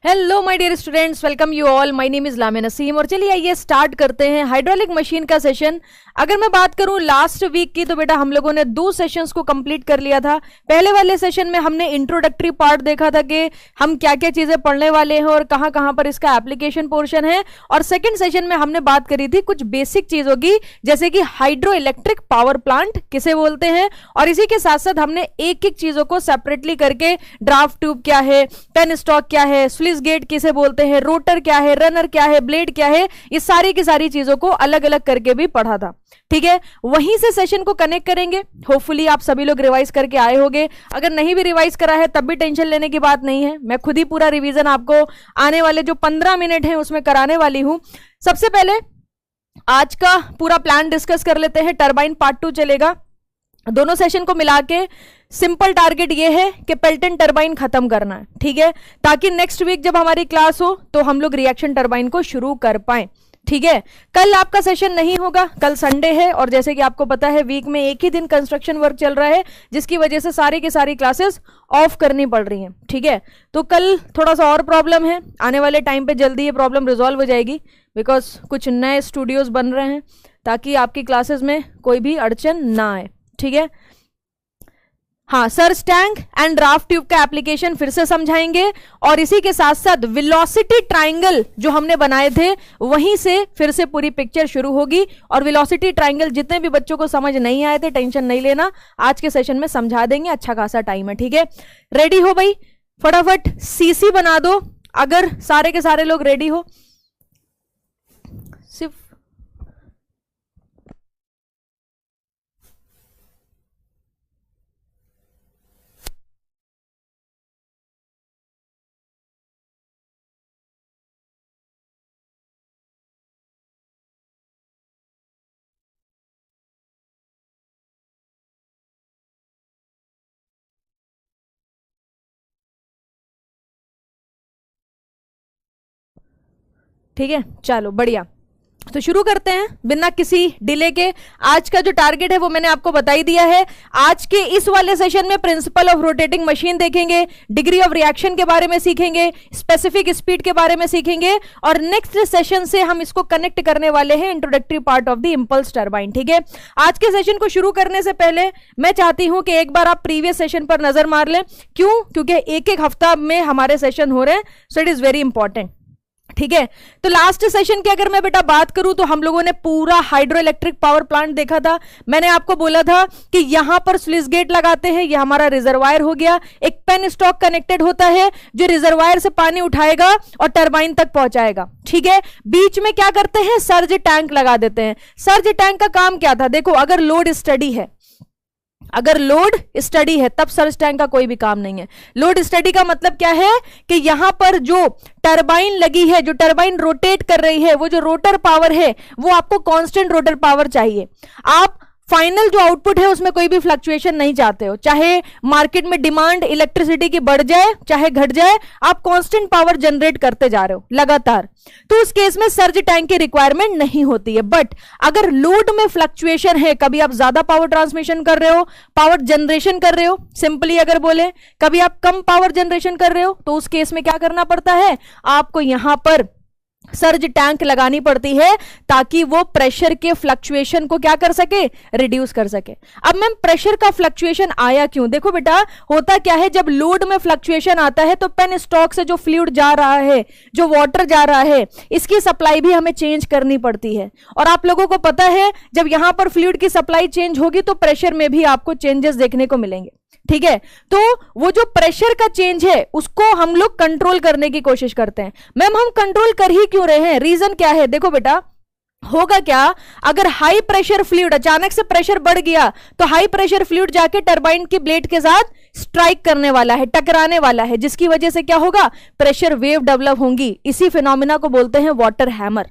Hello my dear students, welcome you all. My name is Lamia Naseem और चलिए आइए start करते हैं हाइड्रोलिक मशीन का सेशन। अगर मैं बात करूं लास्ट वीक की तो बेटा हम लोगों ने 2 सेशंस को कंप्लीट कर लिया था। पहले वाले सेशन में हमने इंट्रोडक्टरी पार्ट देखा था कि हम क्या क्या चीजें पढ़ने वाले हैं और कहां कहां पर इसका एप्लीकेशन पोर्शन है, और सेकंड सेशन में हमने बात करी थी कुछ बेसिक चीजों की, जैसे कि हाइड्रो इलेक्ट्रिक पावर प्लांट किसे बोलते हैं, और इसी के साथ साथ हमने एक एक चीजों को सेपरेटली करके ड्राफ्ट ट्यूब क्या है, पेन स्टॉक क्या है, स्विच गेट किसे बोलते हैं, रोटर क्या है, रनर क्या है, ब्लेड क्या है, ये सारी की सारी चीजों को अलग अलग करके भी पढ़ा था। ठीक है, वहीं से सेशन को कनेक्ट करेंगे। होपफुली आप सभी लोग रिवाइज करके आए होंगे। अगर नहीं भी रिवाइज करा है तब भी टेंशन लेने की बात नहीं है, मैं खुद ही पूरा रिवीजन आपको आने वाले जो 15 मिनट हैं उसमें कराने वाली हूं। सबसे पहले आज का पूरा प्लान डिस्कस कर लेते हैं। टरबाइन पार्ट 2 चलेगा। दोनों सेशन को मिला के सिंपल टारगेट ये है कि पेल्टन टरबाइन खत्म करना है, ठीक है, ताकि नेक्स्ट वीक जब हमारी क्लास हो तो हम लोग रिएक्शन टरबाइन को शुरू कर पाए। ठीक है, कल आपका सेशन नहीं होगा, कल संडे है और जैसे कि आपको पता है वीक में एक ही दिन कंस्ट्रक्शन वर्क चल रहा है, जिसकी वजह से सारी की सारी क्लासेस ऑफ करनी पड़ रही हैं। ठीक है, तो कल थोड़ा सा और प्रॉब्लम है, आने वाले टाइम पे जल्दी ये प्रॉब्लम रिजॉल्व हो जाएगी, बिकॉज कुछ नए स्टूडियोज बन रहे हैं ताकि आपकी क्लासेस में कोई भी अड़चन ना आए। ठीक है, हाँ, surge tank and draft tube का एप्लीकेशन फिर से समझाएंगे, और इसी के साथ साथ वेलोसिटी ट्रायंगल जो हमने बनाए थे वहीं से फिर से पूरी पिक्चर शुरू होगी। और वेलोसिटी ट्रायंगल जितने भी बच्चों को समझ नहीं आए थे टेंशन नहीं लेना, आज के सेशन में समझा देंगे, अच्छा खासा टाइम है। ठीक है, रेडी हो भाई, फटाफट सीसी बना दो अगर सारे के सारे लोग रेडी हो। सिर्फ ठीक है, चलो बढ़िया, तो शुरू करते हैं बिना किसी डिले के। आज का जो टारगेट है वो मैंने आपको बता ही दिया है। आज के इस वाले सेशन में प्रिंसिपल ऑफ रोटेटिंग मशीन देखेंगे, डिग्री ऑफ रिएक्शन के बारे में सीखेंगे, स्पेसिफिक स्पीड के बारे में सीखेंगे, और नेक्स्ट सेशन से हम इसको कनेक्ट करने वाले हैं introductory part of the impulse turbine. ठीक है, आज के सेशन को शुरू करने से पहले मैं चाहती हूं कि एक बार आप प्रीवियस सेशन पर नजर मार लें। क्यों? क्योंकि एक एक हफ्ता में हमारे सेशन हो रहे हैं, so it is very important. ठीक है, तो लास्ट सेशन की अगर मैं बेटा बात करूं तो हम लोगों ने पूरा हाइड्रो इलेक्ट्रिक पावर प्लांट देखा था। मैंने आपको बोला था कि यहां पर स्विच गेट लगाते हैं, यह हमारा रिजर्वायर हो गया, एक पेन स्टॉक कनेक्टेड होता है जो रिजर्वायर से पानी उठाएगा और टरबाइन तक पहुंचाएगा। ठीक है, बीच में क्या करते हैं, सर्ज टैंक लगा देते हैं। सर्ज टैंक का काम क्या था, देखो अगर लोड स्टडी है, अगर लोड स्टडी है तब सर्ज टैंक का कोई भी काम नहीं है। लोड स्टडी का मतलब क्या है कि यहां पर जो टरबाइन लगी है, जो टरबाइन रोटेट कर रही है, वो जो रोटर पावर है वो आपको कांस्टेंट रोटर पावर चाहिए। आप फाइनल जो आउटपुट है उसमें कोई भी फ्लक्चुएशन नहीं चाहते हो, चाहे मार्केट में डिमांड इलेक्ट्रिसिटी की बढ़ जाए चाहे घट जाए, आप कांस्टेंट पावर जनरेट करते जा रहे हो लगातार, तो उस केस में सर्ज टैंक की रिक्वायरमेंट नहीं होती है। बट अगर लोड में फ्लक्चुएशन है, कभी आप ज्यादा पावर ट्रांसमिशन कर रहे हो, पावर जनरेशन कर रहे हो, सिंपली अगर बोले कभी आप कम पावर जनरेशन कर रहे हो, तो उस केस में क्या करना पड़ता है, आपको यहां पर सर्ज टैंक लगानी पड़ती है ताकि वो प्रेशर के फ्लक्चुएशन को क्या कर सके, रिड्यूस कर सके। अब मैम प्रेशर का फ्लक्चुएशन आया क्यों, देखो बेटा होता क्या है, जब लोड में फ्लक्चुएशन आता है तो पेन स्टॉक से जो फ्लूइड जा रहा है, जो वाटर जा रहा है, इसकी सप्लाई भी हमें चेंज करनी पड़ती है। और आप लोगों को पता है जब यहां पर फ्लूइड की सप्लाई चेंज होगी तो प्रेशर में भी आपको चेंजेस देखने को मिलेंगे। ठीक है, तो वो जो प्रेशर का चेंज है उसको हम लोग कंट्रोल करने की कोशिश करते हैं। मैम हम कंट्रोल कर ही क्यों रहे हैं, रीजन क्या है, देखो बेटा होगा क्या, अगर हाई प्रेशर फ्लूइड अचानक से प्रेशर बढ़ गया तो हाई प्रेशर फ्लूइड जाके टरबाइन की ब्लेड के साथ स्ट्राइक करने वाला है, टकराने वाला है, जिसकी वजह से क्या होगा, प्रेशर वेव डेवलप होंगी। इसी फिनोमिना को बोलते हैं वाटर हैमर।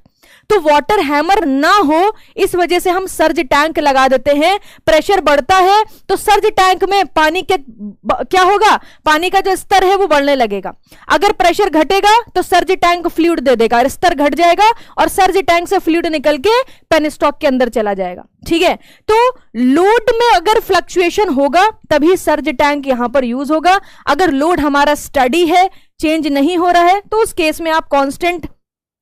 तो वाटर हैमर ना हो इस वजह से हम सर्ज टैंक लगा देते हैं। प्रेशर बढ़ता है तो सर्ज टैंक में पानी के क्या होगा, पानी का जो स्तर है वो बढ़ने लगेगा। अगर प्रेशर घटेगा तो सर्ज टैंक फ्लूइड दे देगा, स्तर घट जाएगा और सर्ज टैंक से फ्लूइड निकल के पेन स्टॉक के अंदर चला जाएगा। ठीक है, तो लोड में अगर फ्लक्चुएशन होगा तभी सर्ज टैंक यहां पर यूज होगा। अगर लोड हमारा स्टडी है, चेंज नहीं हो रहा है, तो उस केस में आप कांस्टेंट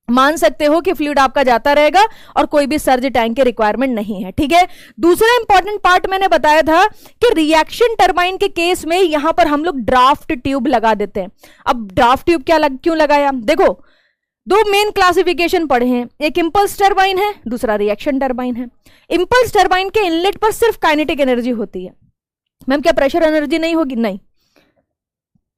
मान सकते हो कि फ्लूइड आपका जाता रहेगा और कोई भी सर्ज टैंक की रिक्वायरमेंट नहीं है। ठीक है, दूसरा इंपॉर्टेंट पार्ट मैंने बताया था कि रिएक्शन टरबाइन के केस में यहां पर हम लोग ड्राफ्ट ट्यूब लगा देते हैं। अब ड्राफ्ट ट्यूब क्यों लगाया? देखो, दो मेन क्लासिफिकेशन पढ़े हैं, एक इंपल्स टरबाइन है, दूसरा रिएक्शन टरबाइन है। इंपल्स टरबाइन के इनलेट पर सिर्फ काइनेटिक एनर्जी होती है। मैम क्या प्रेशर एनर्जी नहीं होगी? नहीं,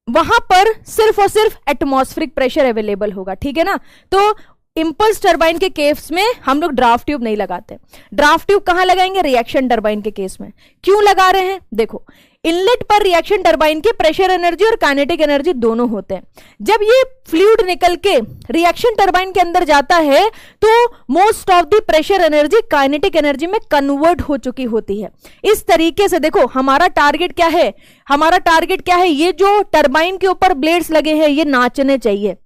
वहां पर सिर्फ और सिर्फ एटमॉस्फेरिक प्रेशर अवेलेबल होगा। ठीक है ना, तो इंपल्स टरबाइन के केस में हम लोग ड्राफ्ट ट्यूब नहीं लगाते। ड्राफ्ट ट्यूब कहां लगाएंगे? रिएक्शन टरबाइन के केस में। क्यों लगा रहे हैं? देखो, इनलेट पर रिएक्शन टरबाइन की प्रेशर एनर्जी और काइनेटिक एनर्जी दोनों होते हैं। जब ये फ्लूइड निकल के रिएक्शन टरबाइन के अंदर जाता है तो most of the pressure energy kinetic energy में कन्वर्ट हो चुकी होती है। इस तरीके से देखो, हमारा टारगेट क्या है? हमारा टारगेट क्या है? ये जो टरबाइन के ऊपर ब्लेड्स लगे हैं ये नाचने चाहिए,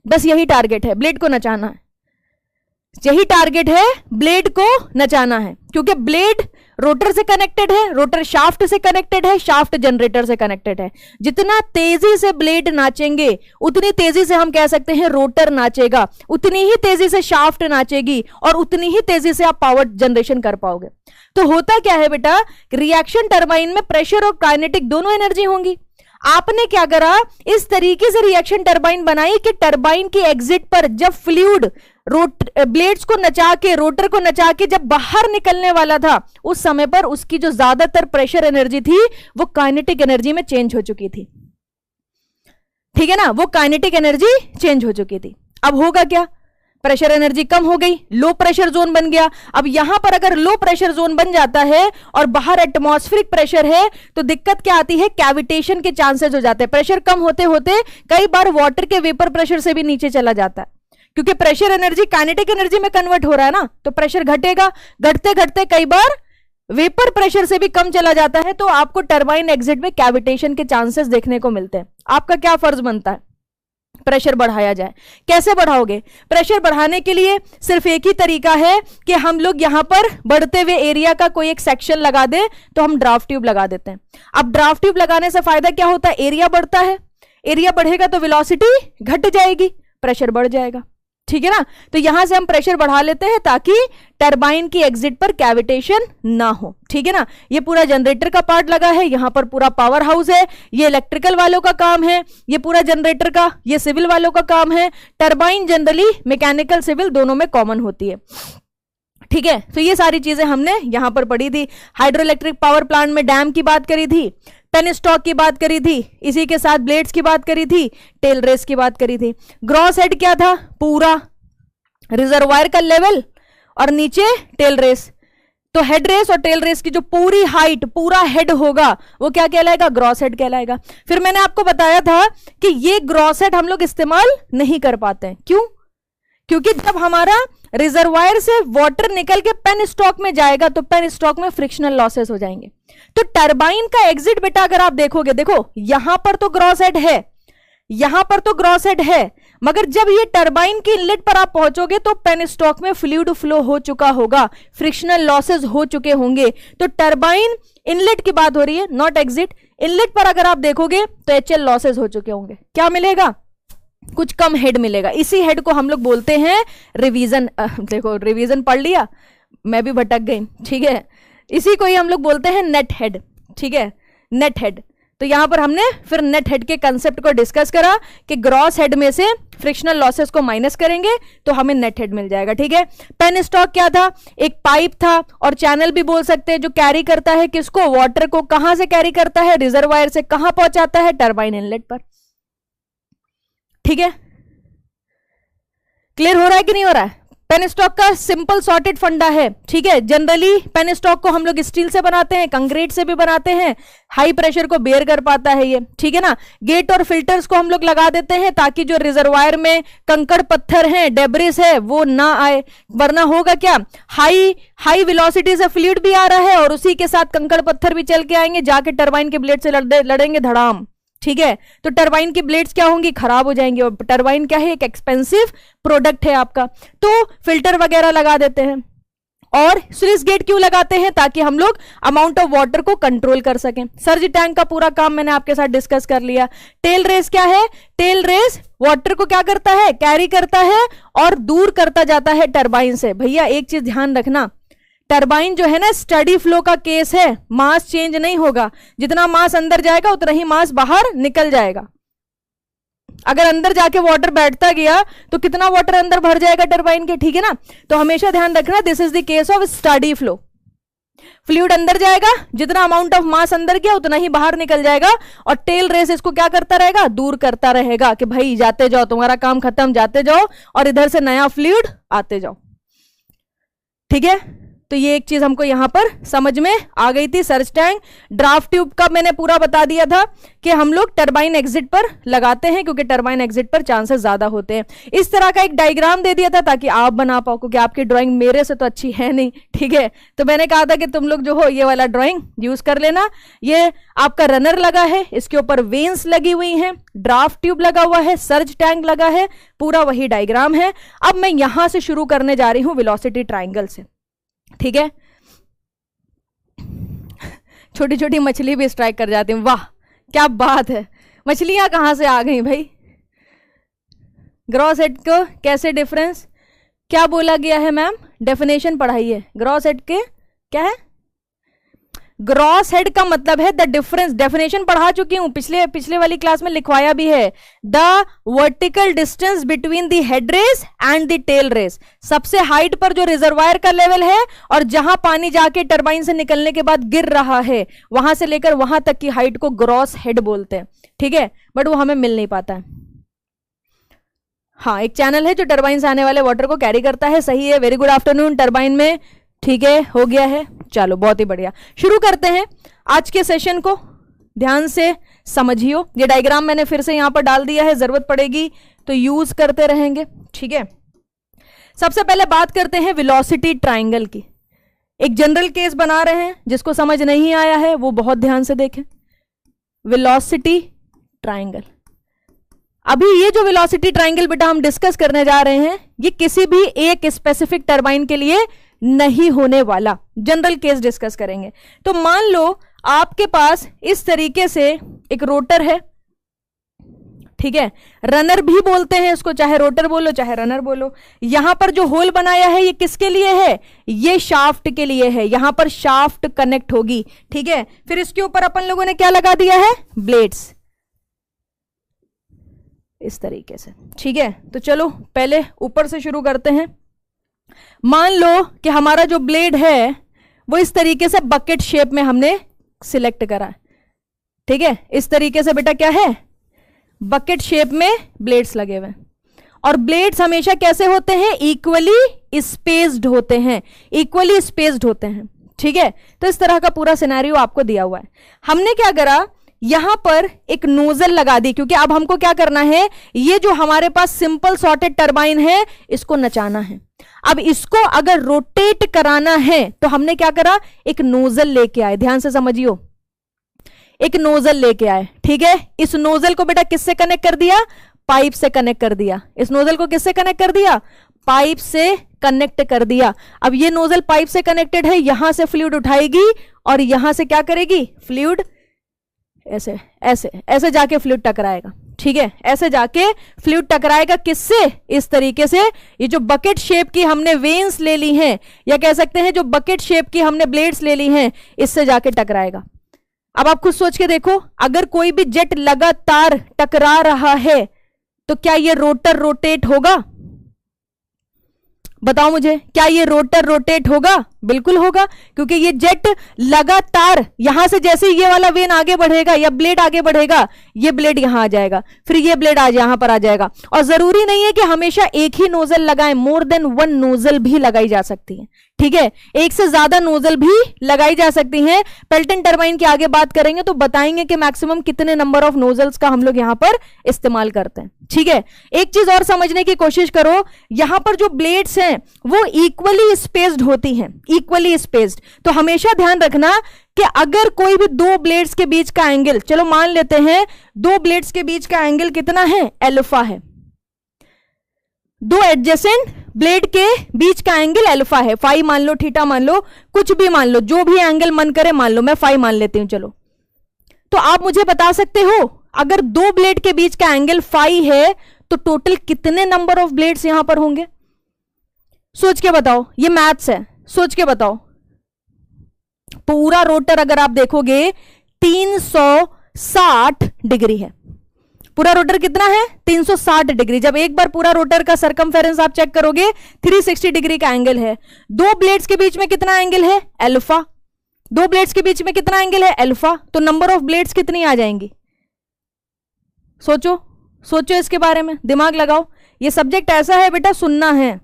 बस यही टारगेट है, ब्लेड को नचाना है। यही टारगेट है, ब्लेड को नचाना है, क्योंकि ब्लेड रोटर से कनेक्टेड है, रोटर शाफ्ट से कनेक्टेड है, शाफ्ट जनरेटर से कनेक्टेड है। जितना तेजी से ब्लेड नाचेंगे उतनी तेजी से हम कह सकते हैं रोटर नाचेगा, उतनी ही तेजी से शाफ्ट नाचेगी और उतनी ही तेजी से आप पावर जनरेशन कर पाओगे। तो होता क्या है बेटा, रिएक्शन टरबाइन में प्रेशर और काइनेटिक दोनों एनर्जी होंगी। आपने क्या करा, इस तरीके से रिएक्शन टरबाइन बनाई कि टरबाइन की एग्जिट पर जब फ्लूइड ब्लेड्स को नचा के, रोटर को नचा के जब बाहर निकलने वाला था, उस समय पर उसकी जो ज्यादातर प्रेशर एनर्जी थी वो काइनेटिक एनर्जी में चेंज हो चुकी थी। ठीक है ना, वो काइनेटिक एनर्जी चेंज हो चुकी थी। अब होगा क्या? प्रेशर एनर्जी कम हो गई, लो प्रेशर जोन बन गया। अब यहां पर अगर लो प्रेशर जोन बन जाता है और बाहर एटमॉस्फेरिक प्रेशर है तो दिक्कत क्या आती है? कैविटेशन के चांसेस हो जाते हैं। प्रेशर कम होते होते कई बार वाटर के वेपर प्रेशर से भी नीचे चला जाता है, क्योंकि प्रेशर एनर्जी काइनेटिक एनर्जी में कन्वर्ट हो रहा है ना, तो प्रेशर घटेगा। घटते घटते कई बार वेपर प्रेशर से भी कम चला जाता है, तो आपको टरबाइन एग्जिट में कैविटेशन के चांसेस देखने को मिलते हैं। आपका क्या फर्ज बनता है? प्रेशर बढ़ाया जाए। कैसे बढ़ाओगे? प्रेशर बढ़ाने के लिए सिर्फ एक ही तरीका है कि हम लोग यहां पर बढ़ते हुए एरिया का कोई एक सेक्शन लगा दे, तो हम ड्राफ्ट ट्यूब लगा देते हैं। अब ड्राफ्ट ट्यूब लगाने से फायदा क्या होता है? एरिया बढ़ता है, एरिया बढ़ेगा तो वेलोसिटी घट जाएगी, प्रेशर बढ़ जाएगा। ठीक है ना, तो यहां से हम प्रेशर बढ़ा लेते हैं ताकि टरबाइन की एग्जिट पर कैविटेशन ना हो। ठीक है ना, ये पूरा जनरेटर का पार्ट लगा है, यहां पर पूरा पावर हाउस है, ये इलेक्ट्रिकल वालों का काम है, ये पूरा जनरेटर का, ये सिविल वालों का काम है। टरबाइन जनरली मैकेनिकल सिविल दोनों में कॉमन होती है। ठीक है, तो ये सारी चीजें हमने यहां पर पढ़ी थी। हाइड्रो इलेक्ट्रिक पावर प्लांट में डैम की बात करी थी, पेनस्टॉक की बात करी थी, इसी के साथ ब्लेड्स की बात करी थी, टेल रेस की बात करी थी। ग्रॉस हेड क्या था? पूरा रिजर्वायर का लेवल और नीचे टेल रेस। तो हेड रेस और टेल रेस की जो पूरी हाइट, पूरा हेड होगा वो क्या कहलाएगा? ग्रॉस हेड कहलाएगा। फिर मैंने आपको बताया था कि ये ग्रॉस हेड हम लोग इस्तेमाल नहीं कर पाते हैं। क्यों? क्योंकि जब हमारा रिजर्वायर से वाटर निकल के पेन स्टॉक में जाएगा तो पेन स्टॉक में फ्रिक्शनल लॉसेस हो जाएंगे। तो टरबाइन का एग्जिट बेटा अगर आप देखोगे, देखो यहां पर तो ग्रॉस हेड है, यहां पर तो ग्रॉस हेड है, मगर जब ये टरबाइन की इनलेट पर आप पहुंचोगे तो पेन स्टॉक में फ्लूइड फ्लो हो चुका होगा, फ्रिक्शनल लॉसेस हो चुके होंगे। तो टरबाइन इनलेट की बात हो रही है, नॉट एग्जिट। इनलेट पर अगर आप देखोगे तो एचएल लॉसेस हो चुके होंगे। क्या मिलेगा? कुछ कम हेड मिलेगा। इसी हेड को हम लोग बोलते हैं रिवीजन। देखो रिवीजन पढ़ लिया, मैं भी भटक गई। ठीक है, इसी को ही हम लोग बोलते हैं नेट हेड। ठीक है, नेट हेड। तो यहां पर हमने फिर नेट हेड के कंसेप्ट को डिस्कस करा कि ग्रॉस हेड में से फ्रिक्शनल लॉसेस को माइनस करेंगे तो हमें नेट हेड मिल जाएगा। ठीक है, पेन स्टॉक क्या था? एक पाइप था और चैनल भी बोल सकते हैं, जो कैरी करता है किसको? वाटर को। कहां से कैरी करता है? रिजर्वायर से। कहां पहुंचाता है? टरबाइन इनलेट पर। ठीक है, क्लियर हो रहा है कि नहीं हो रहा है? पेन स्टॉक का सिंपल सॉर्टेड फंडा है। ठीक है, जनरली पेन स्टॉक को हम लोग स्टील से बनाते हैं, कंक्रीट से भी बनाते हैं, हाई प्रेशर को बेयर कर पाता है ये। ठीक है ना, गेट और फिल्टर्स को हम लोग लगा देते हैं ताकि जो रिजर्वायर में कंकड़ पत्थर हैं, डेब्रिस है, वो ना आए। वरना होगा क्या? हाई वेलोसिटी से फ्लूइड भी आ रहा है और उसी के साथ कंकड़ पत्थर भी चल के आएंगे, जाके टरबाइन के ब्लेड से लड़ेंगे धड़ाम। ठीक है, तो टरबाइन की ब्लेड्स क्या होंगी? खराब हो जाएंगे। और टरबाइन क्या है? एक एक्सपेंसिव प्रोडक्ट है आपका। तो फिल्टर वगैरह लगा देते हैं। और स्लुइस गेट क्यों लगाते हैं? ताकि हम लोग अमाउंट ऑफ वाटर को कंट्रोल कर सकें। सर्ज टैंक का पूरा काम मैंने आपके साथ डिस्कस कर लिया। टेल रेस क्या है? टेल रेस वाटर को क्या करता है? कैरी करता है और दूर करता जाता है टरबाइन से। भैया एक चीज ध्यान रखना, टरबाइन जो है ना स्टडी फ्लो का केस है, मास चेंज नहीं होगा। जितना मास अंदर जाएगा उतना ही मास बाहर निकल जाएगा। अगर अंदर जाके वाटर बैठता गया तो कितना वाटर अंदर भर जाएगा टरबाइन के, ठीक है ना। तो हमेशा ध्यान रखना, this is the case of steady flow. Fluid अंदर जाएगा, जितना अमाउंट ऑफ मास अंदर गया उतना ही बाहर निकल जाएगा, और टेल रेस इसको क्या करता रहेगा? दूर करता रहेगा कि भाई जाते जाओ, तुम्हारा काम खत्म, जाते जाओ और इधर से नया फ्लूइड आते जाओ। ठीक है, तो ये एक चीज हमको यहां पर समझ में आ गई थी। सर्ज टैंक ड्राफ्ट ट्यूब का मैंने पूरा बता दिया था कि हम लोग टरबाइन एग्जिट पर लगाते हैं, क्योंकि टरबाइन एग्जिट पर चांसेस ज्यादा होते हैं। इस तरह का एक डायग्राम दे दिया था ताकि आप बना पाओ, क्योंकि आपकी ड्राइंग मेरे से तो अच्छी है नहीं, ठीक है। तो मैंने कहा था कि तुम लोग जो हो ये वाला ड्राइंग यूज कर लेना। ये आपका रनर लगा है, इसके ऊपर वेन्स लगी हुई हैं, ड्राफ्ट ट्यूब लगा हुआ है, सर्ज टैंक लगा है, पूरा वही डायग्राम है। अब मैं यहां से शुरू करने जा रही हूं वेलोसिटी ट्रायंगल से, ठीक है। छोटी छोटी मछली भी स्ट्राइक कर जाती हैं, वाह क्या बात है। मछलियां कहां से आ गई भाई? ग्रॉस हेड को कैसे डिफरेंस क्या बोला गया है मैम? डेफिनेशन पढ़ाइए। ग्रॉस हेड के क्या है? ग्रॉस हेड का मतलब है द डिफरेंस, डेफिनेशन पढ़ा चुकी हूं, पिछले वाली क्लास में लिखवाया भी है। The vertical distance between the head race and the tail race, सबसे हाइट पर जो रिजर्वायर का लेवल है और जहां पानी जाके टरबाइन से निकलने के बाद गिर रहा है, वहां से लेकर वहां तक की हाइट को ग्रॉस हेड बोलते हैं, ठीक है। बट वो हमें मिल नहीं पाता है। हाँ, एक चैनल है जो टरबाइन से आने वाले वाटर को कैरी करता है, सही है। वेरी गुड आफ्टरनून टरबाइन में, ठीक है, हो गया है। चलो बहुत ही बढ़िया, शुरू करते हैं आज के सेशन को। ध्यान से समझियो, ये डायग्राम मैंने फिर से यहां पर डाल दिया है, जरूरत पड़ेगी तो यूज करते रहेंगे, ठीक है। सबसे पहले बात करते हैं वेलोसिटी ट्रायंगल की। एक जनरल केस बना रहे हैं, जिसको समझ नहीं आया है वो बहुत ध्यान से देखें। वेलोसिटी ट्रायंगल, अभी ये जो वेलोसिटी ट्रायंगल बेटा हम डिस्कस करने जा रहे हैं, ये किसी भी एक स्पेसिफिक टरबाइन के लिए नहीं होने वाला, जनरल केस डिस्कस करेंगे। तो मान लो आपके पास इस तरीके से एक रोटर है, ठीक है, रनर भी बोलते हैं इसको, चाहे रोटर बोलो चाहे रनर बोलो। यहां पर जो होल बनाया है ये किसके लिए है? ये शाफ्ट के लिए है, यहां पर शाफ्ट कनेक्ट होगी, ठीक है। फिर इसके ऊपर अपन लोगों ने क्या लगा दिया है? ब्लेड्स, इस तरीके से, ठीक है। तो चलो पहले ऊपर से शुरू करते हैं। मान लो कि हमारा जो ब्लेड है वो इस तरीके से बकेट शेप में हमने सिलेक्ट करा है, ठीक है। इस तरीके से बेटा क्या है? बकेट शेप में ब्लेड्स लगे हुए, और ब्लेड्स हमेशा कैसे होते हैं? इक्वली स्पेस्ड होते हैं, इक्वली स्पेस्ड होते हैं, ठीक है। तो इस तरह का पूरा सिनेरियो आपको दिया हुआ है। हमने क्या करा, यहां पर एक नोजल लगा दी, क्योंकि अब हमको क्या करना है, ये जो हमारे पास सिंपल सॉर्टेड टरबाइन है इसको नचाना है। अब इसको अगर रोटेट कराना है तो हमने क्या करा, एक नोजल लेके आए, ध्यान से समझियो, एक नोजल लेके आए, ठीक है। इस नोजल को बेटा किससे कनेक्ट कर दिया? पाइप से कनेक्ट कर दिया। इस नोजल को किससे कनेक्ट कर दिया? पाइप से कनेक्ट कर दिया। अब ये नोजल पाइप से कनेक्टेड है, यहां से फ्लूइड उठाएगी और यहां से क्या करेगी? फ्लूइड ऐसे ऐसे ऐसे जाके फ्लूइड टकराएगा, ठीक है। ऐसे जाके फ्लूइड टकराएगा किससे? इस तरीके से। ये जो बकेट शेप की हमने वेन्स ले ली हैं, या कह सकते हैं जो बकेट शेप की हमने ब्लेड्स ले ली हैं, इससे जाके टकराएगा। अब आप खुद सोच के देखो, अगर कोई भी जेट लगातार टकरा रहा है तो क्या ये रोटर रोटेट होगा? बताओ मुझे, क्या ये रोटर रोटेट होगा? बिल्कुल होगा, क्योंकि ये जेट लगातार यहां से जैसे ये वाला वेन आगे बढ़ेगा या ब्लेड आगे बढ़ेगा, ये ब्लेड यहां आ जाएगा, फिर ये ब्लेड आज यहां पर आ जाएगा। और जरूरी नहीं है कि हमेशा एक ही नोजल लगाएं, मोर देन वन नोजल भी लगाई जा सकती है, ठीक है। एक से ज्यादा नोजल भी लगाई जा सकती हैं। पेल्टन टरबाइन की आगे बात करेंगे तो बताएंगे कि मैक्सिमम कितने नंबर ऑफ नोजल्स का हम लोग यहां पर इस्तेमाल करते हैं, ठीक है। एक चीज और समझने की कोशिश करो, यहां पर जो ब्लेड्स हैं वो इक्वली स्पेस्ड होती हैं, इक्वली स्पेस्ड। तो हमेशा ध्यान रखना कि अगर कोई भी दो ब्लेड्स के बीच का एंगल, चलो मान लेते हैं दो ब्लेड्स के बीच का एंगल कितना है? अल्फा है। दो एडजेसेंट ब्लेड के बीच का एंगल अल्फा है, फाई मान लो, थीटा मान लो, कुछ भी मान लो, जो भी एंगल मन करे मान लो, मैं फाई मान लेती हूं चलो। तो आप मुझे बता सकते हो अगर दो ब्लेड के बीच का एंगल फाई है तो टोटल कितने नंबर ऑफ ब्लेड्स यहां पर होंगे? सोच के बताओ, ये मैथ्स है, सोच के बताओ। पूरा रोटर अगर आप देखोगे 360 डिग्री है, पूरा रोटर कितना है 360 डिग्री। जब एक बार पूरा रोटर का सरकमफेरेंस आप चेक करोगे 360 डिग्री का एंगल है। दो ब्लेड्स के बीच में कितना एंगल है अल्फा, दो ब्लेड्स के बीच में कितना एंगल है अल्फा, तो नंबर ऑफ ब्लेड्स कितनी आ जाएंगी? सोचो सोचो इसके बारे में, दिमाग लगाओ। ये सब्जेक्ट ऐसा है बेटा, सुनना है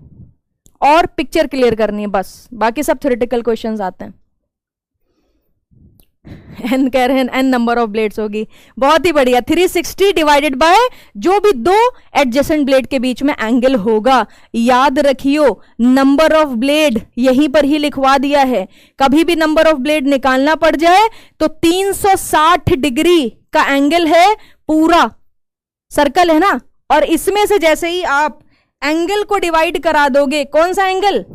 और पिक्चर क्लियर करनी है बस, बाकी सब थ्योरेटिकल क्वेश्चंस आते हैं। एन कह रहे हैं एन नंबर ऑफ ब्लेड्स होगी, बहुत ही बढ़िया। 360 डिवाइडेड बाय जो भी दो एडजेसेंट ब्लेड के बीच में एंगल होगा। याद रखियो नंबर ऑफ ब्लेड यहीं पर ही लिखवा दिया है, कभी भी नंबर ऑफ ब्लेड निकालना पड़ जाए तो 360 डिग्री का एंगल है, पूरा सर्कल है ना, और इसमें से जैसे ही आप एंगल को डिवाइड करा दोगे, कौन सा एंगल?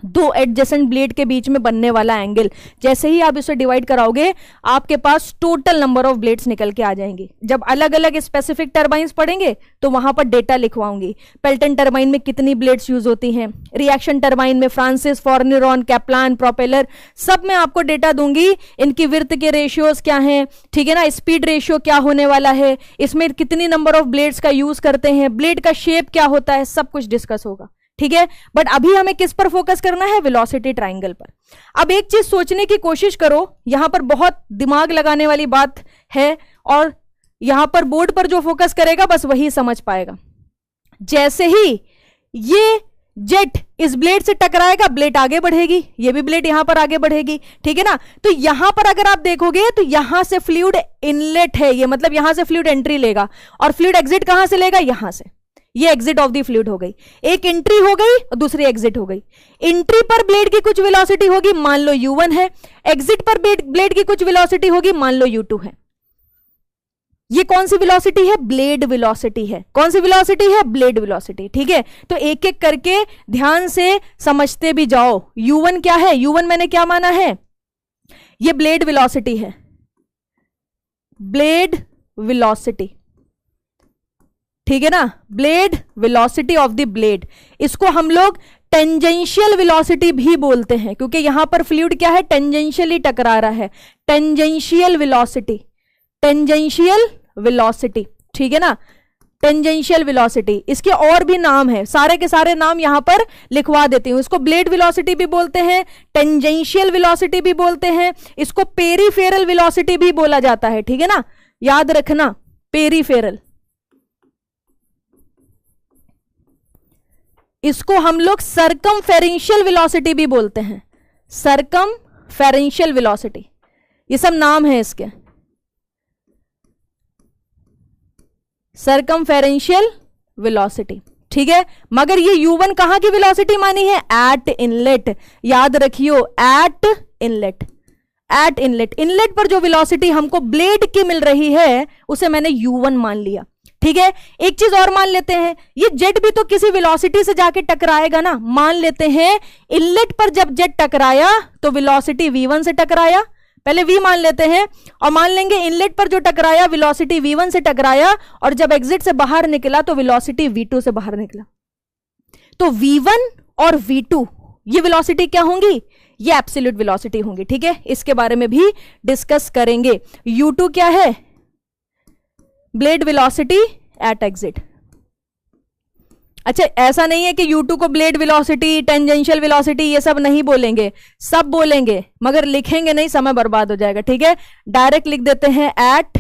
दो एडजेसेंट ब्लेड के बीच में बनने वाला एंगल, जैसे ही आप इसे डिवाइड कराओगे आपके पास टोटल नंबर ऑफ ब्लेड्स निकल के आ जाएंगी। जब अलग अलग स्पेसिफिक टरबाइंस पढ़ेंगे तो वहां पर डेटा लिखवाऊंगी, पेल्टन टरबाइन में कितनी ब्लेड्स यूज होती हैं, रिएक्शन टरबाइन में फ्रांसिस, फॉर्निरॉन, कैप्लान, प्रोपेलर, सब में आपको डेटा दूंगी। इनकी विड्थ के रेशियोज क्या हैं, ठीक है ना, स्पीड रेशियो क्या होने वाला है, इसमें कितनी नंबर ऑफ ब्लेड्स का यूज करते हैं, ब्लेड का शेप क्या होता है, सब कुछ डिस्कस होगा, ठीक है। बट अभी हमें किस पर फोकस करना है? वेलोसिटी ट्रायंगल पर। अब एक चीज सोचने की कोशिश करो, यहां पर बहुत दिमाग लगाने वाली बात है और यहां पर बोर्ड पर जो फोकस करेगा बस वही समझ पाएगा। जैसे ही ये जेट इस ब्लेड से टकराएगा, ब्लेड आगे बढ़ेगी, ये भी ब्लेड यहां पर आगे बढ़ेगी, ठीक है ना। तो यहां पर अगर आप देखोगे तो यहां से फ्लूइड इनलेट है, ये मतलब यहां से फ्लूइड एंट्री लेगा और फ्लूइड एग्जिट कहां से लेगा? यहां से। ये एग्जिट ऑफ द फ्लूइड हो गई, एक एंट्री हो गई और दूसरी एग्जिट हो गई। एंट्री पर ब्लेड की कुछ वेलोसिटी होगी, मान लो u1 है, एग्जिट पर ब्लेड की कुछ वेलोसिटी होगी, मान लो u2 है। ये कौन सी वेलोसिटी है? ब्लेड वेलोसिटी है। कौन सी वेलोसिटी है? ब्लेड वेलोसिटी, ठीक है। तो एक एक करके ध्यान से समझते भी जाओ। u1 क्या है? u1 मैंने क्या माना है? ये ब्लेड वेलोसिटी है, ब्लेड वेलोसिटी, ठीक है ना, blade velocity of the blade. इसको हम लोग टेंजेंशियल वेलोसिटी भी बोलते हैं, क्योंकि यहां पर फ्लूइड क्या है? टेंजेंशियली टकरा रहा है, टेंजेंशियल वेलोसिटी, टेंजेंशियल वेलोसिटी, ठीक है ना, टेंजेंशियल वेलोसिटी। इसके और भी नाम है, सारे के सारे नाम यहां पर लिखवा देती हूं। इसको ब्लेड वेलोसिटी भी बोलते हैं, टेंजेंशियल वेलोसिटी भी बोलते हैं, इसको पेरीफेरल वेलोसिटी भी बोला जाता है, ठीक है ना, याद रखना पेरीफेरल। इसको हम लोग सर्कमफेरेंशियल वेलोसिटी भी बोलते हैं, सर्कमफेरेंशियल वेलोसिटी, ये सब नाम है इसके। सर्कमफेरेंशियल वेलोसिटी, ठीक है। मगर ये u1 कहां की वेलोसिटी मानी है? एट इनलेट, याद रखियो eight inlet, eight inlet. Inlet पर जो वेलोसिटी हमको ब्लेड की मिल रही है उसे मैंने u1 मान लिया, ठीक है। एक चीज और मान लेते हैं, ये जेट भी तो किसी वेलोसिटी से जाके टकराएगा ना। मान लेते हैं इनलेट पर जब जेट टकराया तो वेलोसिटी v1 से टकराया, पहले v मान लेते हैं, और मान लेंगे इनलेट पर जो टकराया वेलोसिटी v1 से टकराया, और जब एग्जिट से बाहर निकला तो वेलोसिटी v2 से बाहर निकला। तो v1 और v2 ये वेलोसिटी क्या होंगी? ये एब्सोल्यूट वेलोसिटी होंगी, ठीक है। इसके बारे में भी डिस्कस करेंगे। u2 क्या है? Blade velocity at exit. अच्छा, ऐसा नहीं है कि u2 को ब्लेड वेलोसिटी, टेंजेंशियल वेलोसिटी ये सब नहीं बोलेंगे, सब बोलेंगे, मगर लिखेंगे नहीं, समय बर्बाद हो जाएगा, ठीक है। डायरेक्ट लिख देते हैं एट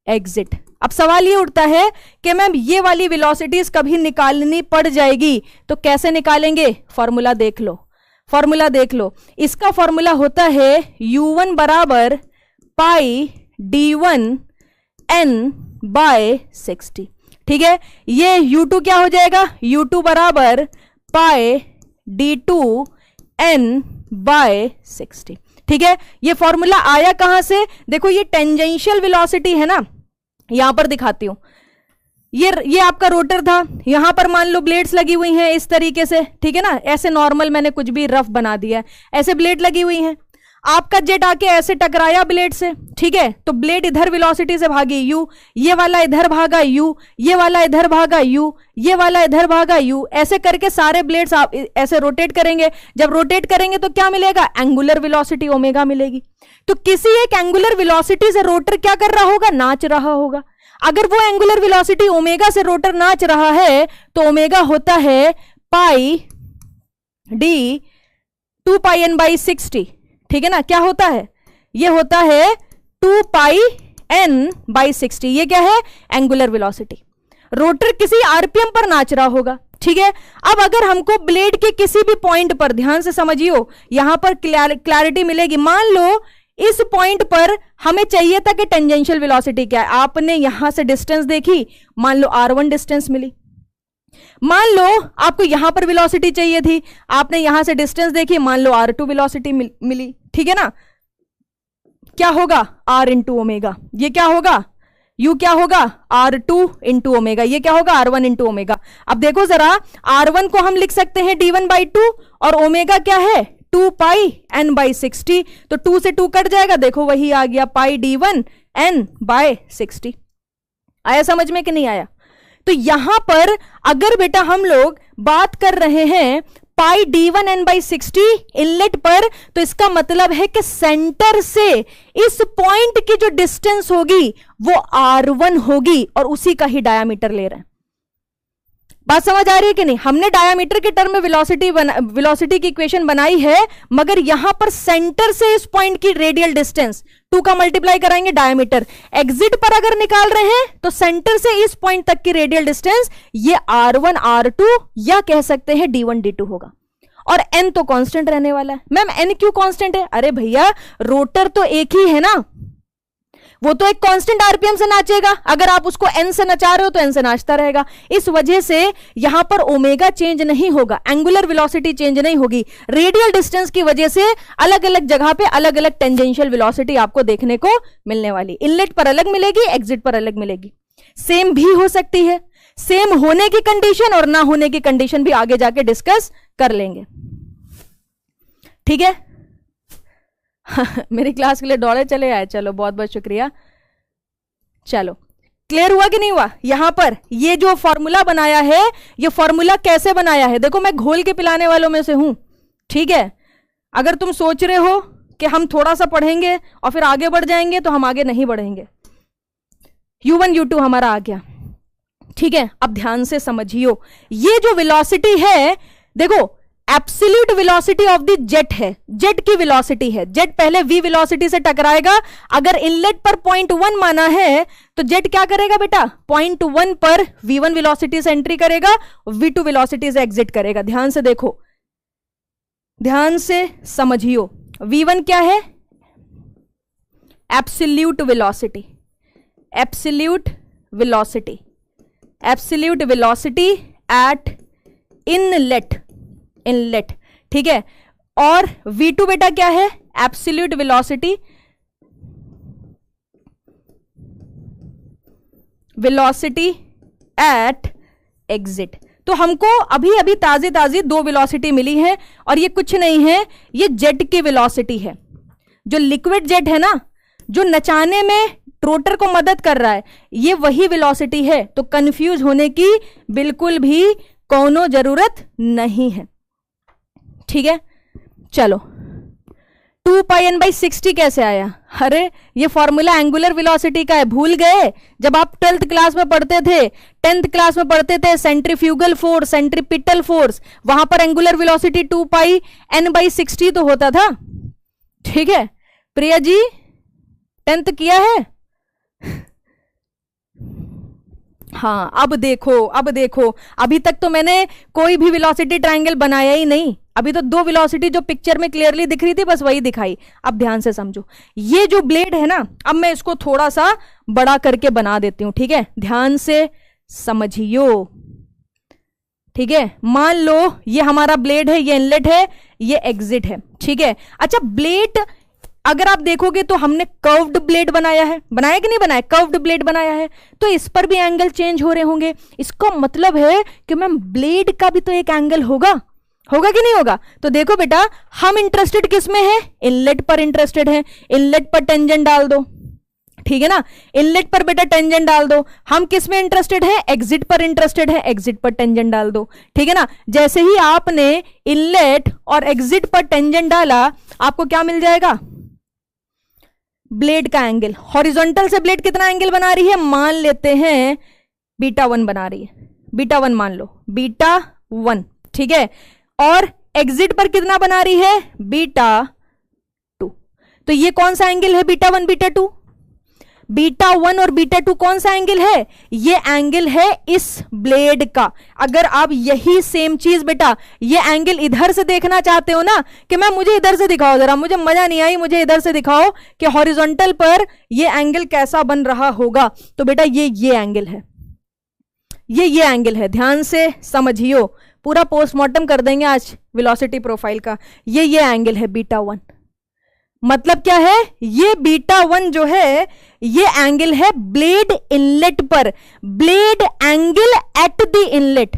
एग्जिट। अब सवाल ये उठता है कि मैम ये वाली वेलोसिटीज कभी निकालनी पड़ जाएगी तो कैसे निकालेंगे? फॉर्मूला देख लो, फॉर्मूला देख लो। इसका फॉर्मूला होता है u1 बराबर पाई d1 n बाय 60, ठीक है। ये u2 क्या हो जाएगा? u2 बराबर पाई d2 n बाय 60, ठीक है। ये फॉर्मूला आया कहां से? देखो ये टेंजेंशियल वेलोसिटी है ना, यहां पर दिखाती हूं, ये आपका रोटर था, यहां पर मान लो ब्लेड्स लगी हुई हैं इस तरीके से, ठीक है ना, ऐसे नॉर्मल मैंने कुछ भी रफ बना दिया है, ऐसे ब्लेड लगी हुई हैं। आपका जेट आके ऐसे टकराया ब्लेड से, ठीक है, तो ब्लेड इधर वेलोसिटी से भागी u, ये वाला इधर भागा u, ये वाला इधर भागा u, ये वाला इधर भागा u, ऐसे करके सारे ब्लेड्स आप ऐसे रोटेट करेंगे। जब रोटेट करेंगे तो क्या मिलेगा, एंगुलर वेलोसिटी ओमेगा मिलेगी। तो किसी एक एंगुलर वेलोसिटी से रोटर क्या कर रहा होगा, नाच रहा होगा। अगर वो एंगुलर वेलोसिटी ओमेगा से रोटर नाच रहा है तो ओमेगा होता है pi D 2 pi n by 60, ठीक है ना, क्या होता है, ये होता है 2 पाई n बाई 60। ये क्या है, एंगुलर वेलोसिटी। रोटर किसी आरपीएम पर नाच रहा होगा, ठीक है। अब अगर हमको ब्लेड के किसी भी पॉइंट पर, ध्यान से समझियो, यहां पर क्लैरिटी मिलेगी। मान लो इस पॉइंट पर हमें चाहिए था कि टेंजेंशियल वेलोसिटी क्या है। आपने यहां से डिस्टेंस देखी, मान लो r1 डिस्टेंस मिली। मान लो आपको यहां पर वेलोसिटी चाहिए थी, आपने यहां से डिस्टेंस देखी, मान लो r2 वेलोसिटी मिली, ठीक है ना। क्या होगा, r इंटू ओमेगा। ये क्या होगा, u क्या होगा, r2 इंटू ओमेगा। ये क्या होगा, r1 इंटू ओमेगा। अब देखो जरा, r1 को हम लिख सकते हैं d1 बाई 2 और ओमेगा क्या है, 2 पाई n बाई 60। तो 2 से 2 कट जाएगा, देखो वही आ गया, पाई d1 n बाय 60। आया समझ में कि नहीं आया। तो यहां पर अगर बेटा हम लोग बात कर रहे हैं पाई d1 n बाई 60 इनलेट पर, तो इसका मतलब है कि सेंटर से इस पॉइंट की जो डिस्टेंस होगी वो r1 होगी और उसी का ही डायामीटर ले रहे हैं। बात समझ आ रही है कि नहीं। हमने डायामीटर के टर्म में वेलोसिटी की इक्वेशन बनाई है, मगर यहां पर सेंटर से इस पॉइंट की रेडियल डिस्टेंस 2 का मल्टीप्लाई कराएंगे डायामीटर। एग्जिट पर अगर निकाल रहे हैं तो सेंटर से इस पॉइंट तक की रेडियल डिस्टेंस ये r1 r2 या कह सकते हैं d1 d2 होगा। और n तो कांस्टेंट रहने वाला है। मैम n क्यों कांस्टेंट है, अरे भैया रोटर तो एक ही है ना, वो तो एक कांस्टेंट आरपीएम से नाचेगा। अगर आप उसको n से नचा रहे हो तो n से नाचता रहेगा। इस वजह से यहां पर ओमेगा चेंज नहीं होगा, एंगुलर वेलोसिटी चेंज नहीं होगी। रेडियल डिस्टेंस की वजह से अलग अलग जगह पे अलग अलग टेंजेंशियल वेलोसिटी आपको देखने को मिलने वाली। इनलेट पर अलग मिलेगी, एग्जिट पर अलग मिलेगी। सेम भी हो सकती है, सेम होने की कंडीशन और ना होने की कंडीशन भी आगे जाके डिस्कस कर लेंगे, ठीक है। मेरी क्लास के लिए दौड़े चले आए, चलो बहुत बहुत शुक्रिया। चलो क्लियर हुआ कि नहीं हुआ। यहां पर ये जो फॉर्मूला बनाया है, ये फॉर्मूला कैसे बनाया है, देखो मैं घोल के पिलाने वालों में से हूं, ठीक है। अगर तुम सोच रहे हो कि हम थोड़ा सा पढ़ेंगे और फिर आगे बढ़ जाएंगे, तो हम आगे नहीं बढ़ेंगे। u1 u2 हमारा आ गया, ठीक है। अब ध्यान से समझियो, ये जो वेलोसिटी है, देखो absolute velocity of the jet है, जेट की वेलोसिटी है। जेट पहले v वेलोसिटी से टकराएगा। अगर इनलेट पर 0.1 माना है तो जेट क्या करेगा बेटा, 0.1 पर v1 वेलोसिटी से एंट्री करेगा, v2 वेलोसिटी से एग्जिट करेगा। ध्यान से देखो, ध्यान से समझियो, v1 क्या है, absolute velocity, absolute velocity, absolute velocity at inlet, inlet, ठीक है। और v2 बेटा क्या है, absolute velocity, velocity at exit. तो हमको अभी अभी ताजी ताजी 2 वेलोसिटी मिली है और ये कुछ नहीं है, ये जेट की वेलोसिटी है। जो लिक्विड जेट है ना, जो नचाने में रोटर को मदद कर रहा है, ये वही वेलोसिटी है। तो कंफ्यूज होने की बिल्कुल भी कोनो जरूरत नहीं है, ठीक है। चलो 2 पाई n बाई 60 कैसे आया, अरे ये फॉर्मूला एंगुलर वेलोसिटी का है, भूल गए। जब आप 12th क्लास में पढ़ते थे, 10th क्लास में पढ़ते थे सेंट्रीफ्यूगल फोर्स, सेंट्रीपिटल फोर्स, वहां पर angular velocity 2 pi n by 60 तो होता था, ठीक है। प्रिया जी 10th किया है, हाँ। अब देखो, अब देखो, अभी तक तो मैंने कोई भी वेलोसिटी ट्रायंगल बनाया ही नहीं। अभी तो 2 वेलोसिटी जो पिक्चर में क्लियरली दिख रही थी, बस वही दिखाई। अब ध्यान से समझो, ये जो ब्लेड है ना, अब मैं इसको थोड़ा सा बड़ा करके बना देती हूं, ठीक है। ध्यान से समझियो, ठीक है। मान लो ये हमारा ब्लेड है, ये इनलेट है, ये एग्जिट है, ठीक है। अच्छा ब्लेड अगर आप देखोगे तो हमने कर्व्ड ब्लेड बनाया है, बनाया कि नहीं बनाया, कर्व्ड ब्लेड बनाया है, तो इस पर भी एंगल चेंज हो रहे होंगे। इसका मतलब है कि मैम ब्लेड का भी तो एक एंगल होगा, होगा कि नहीं होगा। तो देखो बेटा, हम इंटरेस्टेड किस में है, इनलेट पर इंटरेस्टेड है, इनलेट पर टेंजेंट डाल दो, ठीक है ना, इनलेट पर बेटा टेंजेंट डाल दो। हम किस में इंटरेस्टेड है, एग्जिट पर इंटरेस्टेड है, एग्जिट पर टेंजेंट डाल दो, ठीक है ना। जैसे ही आपने इनलेट और एग्जिट पर टेंजेंट डाला, आपको क्या मिल जाएगा, ब्लेड का एंगल। हॉरिजॉन्टल से ब्लेड कितना एंगल बना रही है, मान लेते हैं β1 बना रही है, β1 मान लो, β1, ठीक है। और एग्जिट पर कितना बना रही है, β2। तो ये कौन सा एंगल है, β1 β2, β1 और β2 कौन सा एंगल है, ये एंगल है इस ब्लेड का। अगर आप यही सेम चीज बेटा, ये एंगल इधर से देखना चाहते हो ना, कि मैं मुझे इधर से दिखाओ जरा, मुझे मजा नहीं आई, मुझे इधर से दिखाओ कि हॉरिजॉन्टल पर ये एंगल कैसा बन रहा होगा, तो बेटा ये एंगल है, ये एंगल है, ध्यान से समझियो, पूरा पोस्टमार्टम कर देंगे आज वेलोसिटी प्रोफाइल का। ये एंगल है β1, मतलब क्या है, ये β1 जो है ये एंगल है ब्लेड इनलेट पर, blade angle at the inlet.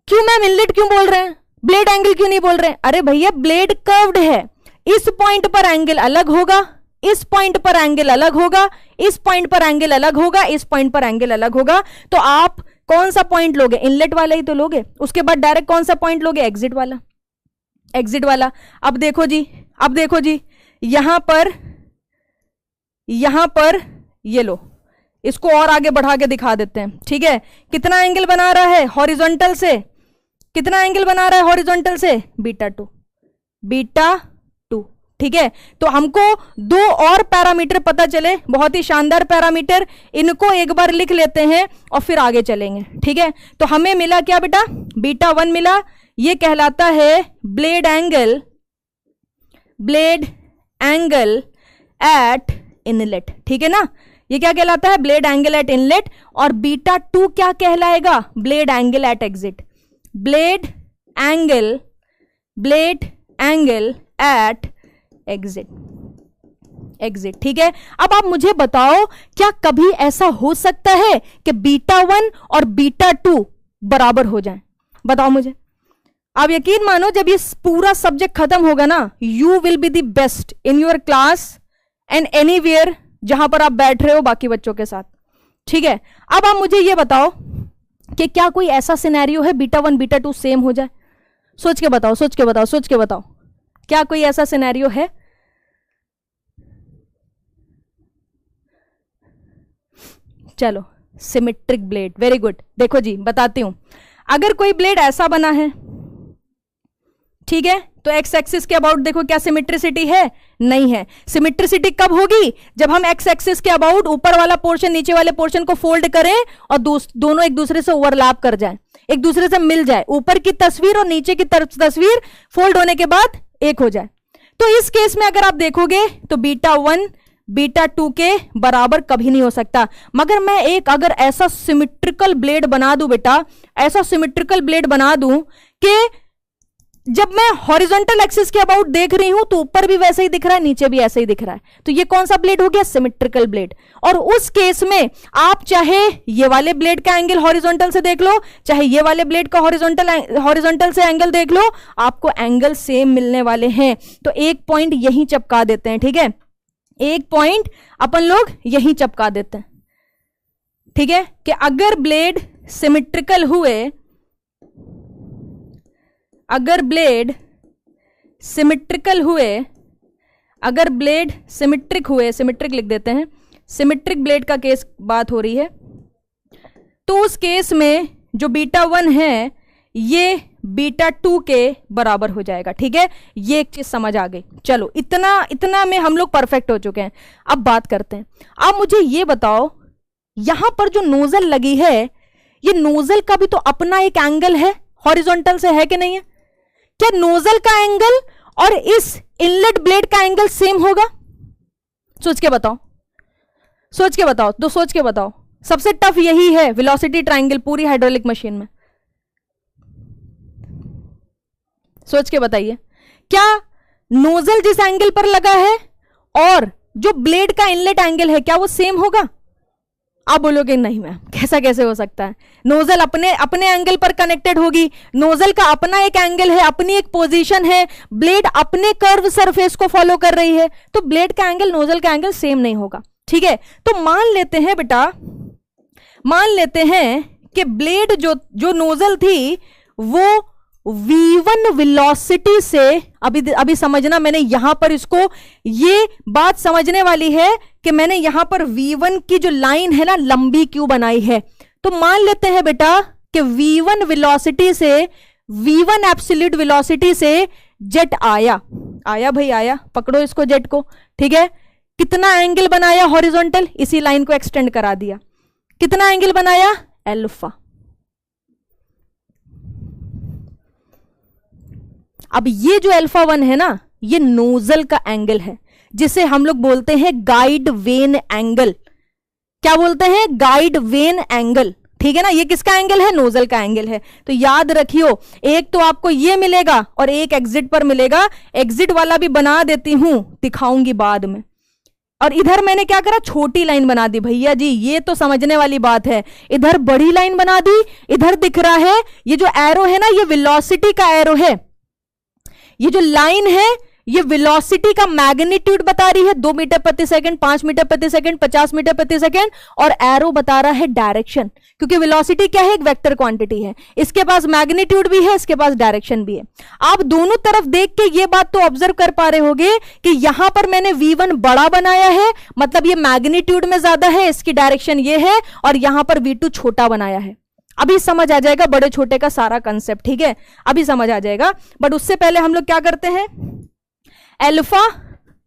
क्यों मैम इनलेट क्यों बोल रहे हैं, ब्लेड एंगल क्यों नहीं बोल रहे हैं, अरे भैया ब्लेड कर्व्ड है, इस पॉइंट पर एंगल अलग होगा, इस पॉइंट पर एंगल अलग होगा, इस पॉइंट पर एंगल अलग होगा, इस पॉइंट पर एंगल अलग होगा। तो आप कौन सा पॉइंट लोगे, इनलेट वाला ही तो लोगे, उसके बाद डायरेक्ट कौन सा पॉइंट लोगे, एग्जिट वाला, एग्जिट वाला। अब देखो जी, अब देखो जी, यहां पर ये लो, इसको और आगे बढ़ा के दिखा देते हैं, ठीक है। कितना एंगल बना रहा है हॉरिजॉन्टल से, कितना एंगल बना रहा है हॉरिजॉन्टल से, β2, ठीक है। तो हमको दो और पैरामीटर पता चले, बहुत ही शानदार पैरामीटर, इनको एक बार लिख लेते हैं और फिर आगे चलेंगे, ठीक है। तो हमें मिला क्या बेटा, β1 मिला, ये कहलाता है ब्लेड एंगल एट इनलेट, ठीक है ना, ये क्या कहलाता है, ब्लेड एंगल एट इनलेट। और β2 क्या कहलाएगा, blade angle at exit, blade angle at exit, ठीक है। अब आप मुझे बताओ, क्या कभी ऐसा हो सकता है कि β1 और β2 बराबर हो जाएं, बताओ मुझे। आप यकीन मानो, जब ये पूरा सब्जेक्ट खत्म होगा ना, you will be the best in your class and anywhere जहां पर आप बैठ रहे हो बाकी बच्चों के साथ, ठीक है। अब आप मुझे ये बताओ कि क्या कोई ऐसा सिनेरियो है β1 β2 सेम हो जाए, सोच के बताओ, सोच के बताओ, सोच के बताओ, क्या कोई ऐसा सिनेरियो है। चलो, सिमेट्रिक ब्लेड, वेरी गुड। देखो जी बताती हूं, अगर कोई ब्लेड ऐसा बना है, ठीक है, तो एक्स एक्सिस के अबाउट देखो क्या सिमेट्रिसिटी है, नहीं है। सिमेट्रिसिटी कब होगी, जब हम एक्स एक्सिस के अबाउट ऊपर वाला पोर्शन नीचे वाले पोर्शन को फोल्ड करें और दोनों एक दूसरे से ओवरलैप कर जाएं, एक दूसरे से मिल जाए, ऊपर की तस्वीर और नीचे की तस्वीर फोल्ड होने के बाद एक हो जाए। तो इस केस में अगर आप देखोगे तो β1 β2 के बराबर कभी नहीं हो सकता। मगर मैं एक अगर ऐसा सिमेट्रिकल ब्लेड बना दूं बेटा, ऐसा सिमेट्रिकल ब्लेड बना दूं कि जब मैं हॉरिजॉन्टल एक्सिस के अबाउट देख रही हूं तो ऊपर भी वैसे ही दिख रहा है, नीचे भी ऐसे ही दिख रहा है, तो ये कौन सा ब्लेड हो गया, सिमेट्रिकल ब्लेड। और उस केस में आप चाहे ये वाले ब्लेड का एंगल हॉरिजॉन्टल से देख लो, चाहे ये वाले ब्लेड का हॉरिजॉन्टल से एंगल देख लो, आपको एंगल सेम मिलने वाले हैं। तो एक पॉइंट यहीं चपका देते हैं, ठीक है, एक पॉइंट अपन लोग यहीं चपका देते हैं, ठीक है, कि अगर ब्लेड सिमेट्रिकल हुए, अगर ब्लेड सिमेट्रिकल हुए, अगर ब्लेड सिमेट्रिक हुए, सिमेट्रिक लिख देते हैं, सिमेट्रिक ब्लेड का केस बात हो रही है, तो उस केस में जो β1 है ये β2 के बराबर हो जाएगा, ठीक है। ये एक चीज समझ आ गई। चलो, इतना में हम लोग परफेक्ट हो चुके हैं। अब बात करते हैं, आप मुझे ये बताओ, यहां पर जो नोजल लगी है, ये नोजल का भी तो अपना एक एंगल है, हॉरिजॉन्टल से है कि नहीं है। क्या नोजल का एंगल और इस इनलेट ब्लेड का एंगल सेम होगा, सोच के बताओ, सोच के बताओ, तो सोच के बताओ। सबसे टफ यही है वेलोसिटी ट्रायंगल पूरी हाइड्रोलिक मशीन में, सोच के बताइए। क्या नोजल जिस एंगल पर लगा है और जो ब्लेड का इनलेट एंगल है, क्या वो सेम होगा? आप बोलोगे नहीं मैम, कैसा कैसे हो सकता है? नोजल अपने अपने एंगल पर कनेक्टेड होगी, नोजल का अपना एक एंगल है, अपनी एक पोजीशन है, ब्लेड अपने कर्व सरफेस को फॉलो कर रही है, तो ब्लेड का एंगल नोजल का एंगल सेम नहीं होगा। ठीक है, तो मान लेते हैं बेटा, मान लेते हैं कि ब्लेड जो नोजल थी वो v1 वेलोसिटी से, अभी समझना, मैंने यहां पर इसको, ये बात समझने वाली है कि मैंने यहां पर v1 की जो लाइन है ना लंबी क्यों बनाई है। तो मान लेते हैं बेटा कि v1 वेलोसिटी से, v1 एब्सोल्यूट वेलोसिटी से जेट आया भाई आया, पकड़ो इसको जेट को। ठीक है, कितना एंगल बनाया हॉरिजॉन्टल, इसी लाइन को एक्सटेंड करा दिया, कितना एंगल बनाया? अल्फा। अब ये जो अल्फा 1 है ना, ये नोजल का एंगल है, जिसे हम लोग बोलते हैं गाइड वेन एंगल। क्या बोलते हैं? Guide vane angle. ठीक है ना, ये किसका एंगल है? नोजल का एंगल है। तो याद रखियो, एक तो आपको ये मिलेगा और एक एग्जिट पर मिलेगा। एग्जिट वाला भी बना देती हूं, दिखाऊंगी बाद में। और इधर मैंने क्या करा? छोटी लाइन बना दी भैया जी, ये तो समझने वाली बात है। इधर बड़ी लाइन बना दी, इधर दिख रहा है ये जो एरो है ना, ये वेलोसिटी का एरो है। ये जो लाइन है ये वेलोसिटी का मैग्नीट्यूड बता रही है, 2 मीटर प्रति सेकंड, 5 मीटर प्रति सेकंड, 50 मीटर प्रति सेकंड, और एरो बता रहा है डायरेक्शन, क्योंकि वेलोसिटी क्या है? एक वेक्टर क्वांटिटी है, इसके पास मैग्नीट्यूड भी है, इसके पास डायरेक्शन भी है। आप दोनों तरफ देख के ये बात तो ऑब्जर्व कर पा रहे होगे कि यहां पर मैंने v1 बड़ा बनाया है, मतलब ये मैग्नीट्यूड में ज्यादा है, इसकी डायरेक्शन ये है, और यहां पर v2 छोटा बनाया है। अभी समझ आ जाएगा बड़े छोटे का सारा कंसेप्ट। ठीक है, अभी समझ आ जाएगा, बट उससे पहले हम लोग क्या करते हैं? अल्फा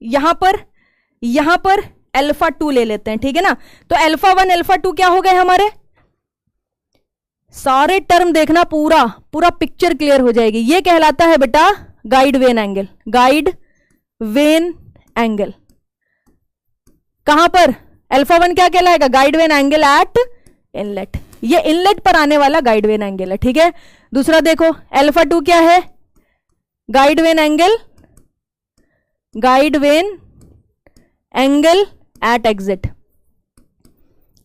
यहां पर अल्फा 2 ले लेते हैं। ठीक है ना, तो अल्फा 1 अल्फा 2 क्या हो गए हमारे? सारे टर्म देखना, पूरा पिक्चर क्लियर हो जाएगी। ये कहलाता है बेटा guide vane angle. Guide vane angle कहां पर? अल्फा 1 क्या कहलाएगा? Guide vane angle eight inlet. ये इनलेट पर आने वाला गाइड वेन एंगल है। ठीक है, दूसरा देखो, अल्फा 2 क्या है? Guide vane angle, guide vane angle at exit,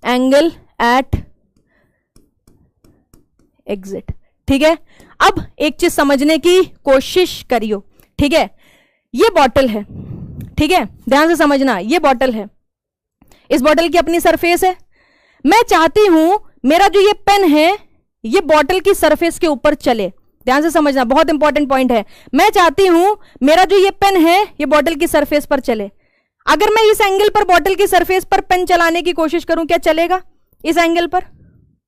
angle at exit. ठीक है, अब एक चीज समझने की कोशिश करियो। ठीक है, ये बॉटल है, ठीक है, ध्यान से समझना, ये बॉटल है, इस बॉटल की अपनी सरफेस है। मैं चाहती हूं मेरा जो ये पेन है ये बॉटल की सरफेस के ऊपर चले। ध्यान से समझना, बहुत इंपॉर्टेंट पॉइंट है। मैं चाहती हूं मेरा जो ये पेन है ये बॉटल की सरफेस पर चले। अगर मैं इस एंगल पर बॉटल की सरफेस पर पेन चलाने की कोशिश करूं, क्या चलेगा? इस एंगल पर,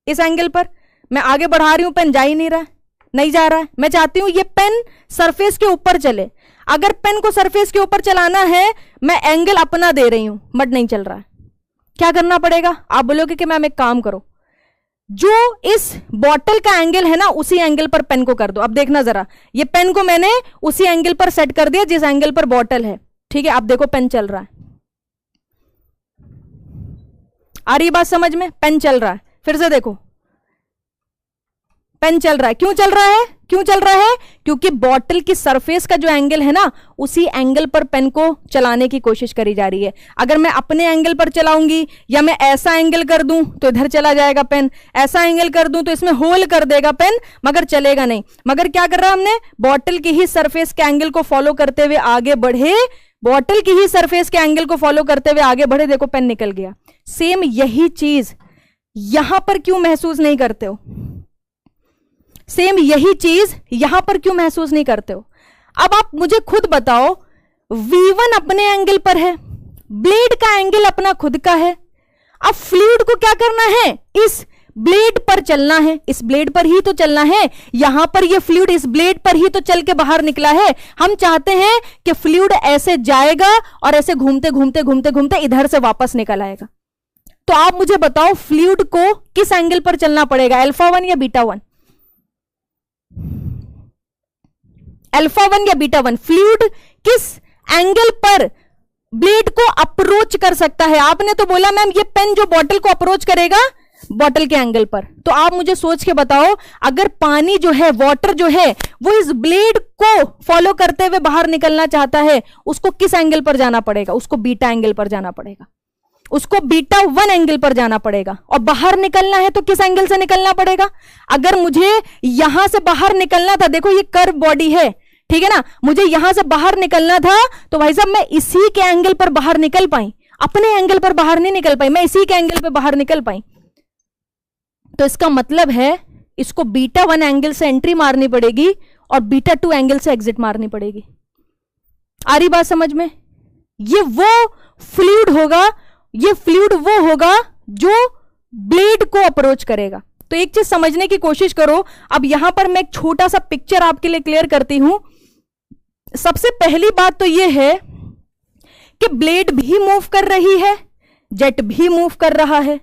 इस एंगल पर मैं आगे बढ़ा रही हूं, पेन जा ही नहीं रहा है, नहीं जा रहा है। मैं चाहती हूं ये पेन सरफेस के ऊपर चले। अगर पेन को सरफेस के ऊपर चलाना है, मैं एंगल अपना दे रही हूं, बट नहीं चल रहा है। क्या करना पड़ेगा? आप बोलोगे कि मैम एक काम करो, जो इस बॉटल का एंगल है ना उसी एंगल पर पेन को कर दो। अब देखना जरा, ये पेन को मैंने उसी एंगल पर सेट कर दिया जिस एंगल पर बॉटल है। ठीक है, अब देखो पेन चल रहा है। आ रही बात समझ में? पेन चल रहा है। फिर से देखो, पेन चल रहा है। क्यों चल रहा है? क्यों चल रहा है? क्योंकि बॉटल की सरफेस का जो एंगल है ना उसी एंगल पर पेन को चलाने की कोशिश करी जा रही है। अगर मैं अपने एंगल पर चलाऊंगी या मैं ऐसा एंगल कर दूं तो इधर चला जाएगा पेन, ऐसा एंगल कर दूं तो इसमें होल कर देगा पेन, मगर चलेगा नहीं। मगर क्या कर रहा हमने? बॉटल की ही सरफेस के एंगल को फॉलो करते हुए आगे बढ़े, बॉटल की ही सरफेस के एंगल को फॉलो करते हुए आगे बढ़े, देखो पेन निकल गया। सेम यही चीज यहां पर क्यों महसूस नहीं करते हो? सेम यही चीज यहां पर क्यों महसूस नहीं करते हो? अब आप मुझे खुद बताओ, V1 अपने एंगल पर है, ब्लेड का एंगल अपना खुद का है। अब फ्लूइड को क्या करना है? इस ब्लेड पर चलना है, इस ब्लेड पर ही तो चलना है। यहां पर ये फ्लूइड इस ब्लेड पर ही तो चल के बाहर निकला है। हम चाहते हैं कि फ्लूइड ऐसे जाएगा और ऐसे घूमते घूमते घूमते घूमते इधर से वापस निकल आएगा। तो आप मुझे बताओ फ्लूइड को किस एंगल पर चलना पड़ेगा, अल्फा 1 या बीटा 1? अल्फा 1 या बीटा 1? फ्लूइड किस एंगल पर ब्लेड को अप्रोच कर सकता है? आपने तो बोला मैम ये पेन जो बॉटल को अप्रोच करेगा, बॉटल के एंगल पर। तो आप मुझे सोच के बताओ, अगर पानी जो है, वाटर जो है, वो इस ब्लेड को फॉलो करते हुए बाहर निकलना चाहता है, उसको किस एंगल पर जाना पड़ेगा? उसको बीटा एंगल पर जाना पड़ेगा, उसको बीटा 1 एंगल पर जाना पड़ेगा। और बाहर निकलना है तो किस एंगल से निकलना पड़ेगा? अगर मुझे यहां से बाहर निकलना था, देखो ये कर्व बॉडी है, ठीक है ना, मुझे यहां से बाहर निकलना था, तो भाई साहब मैं इसी के एंगल पर बाहर निकल पाई, अपने एंगल पर बाहर नहीं निकल पाई, मैं इसी के एंगल पर बाहर निकल पाई। तो इसका मतलब है इसको बीटा 1 एंगल से एंट्री मारनी पड़ेगी और बीटा 2 एंगल से एग्जिट मारनी पड़ेगी। आ रही बात समझ में? ये वो फ्लूइड होगा, ये फ्लूइड वो होगा जो ब्लेड को अप्रोच करेगा। तो एक चीज समझने की कोशिश करो। अब यहां पर मैं एक छोटा सा पिक्चर आपके लिए क्लियर करती हूं। सबसे पहली बात तो यह है कि ब्लेड भी मूव कर रही है, जेट भी मूव कर रहा है,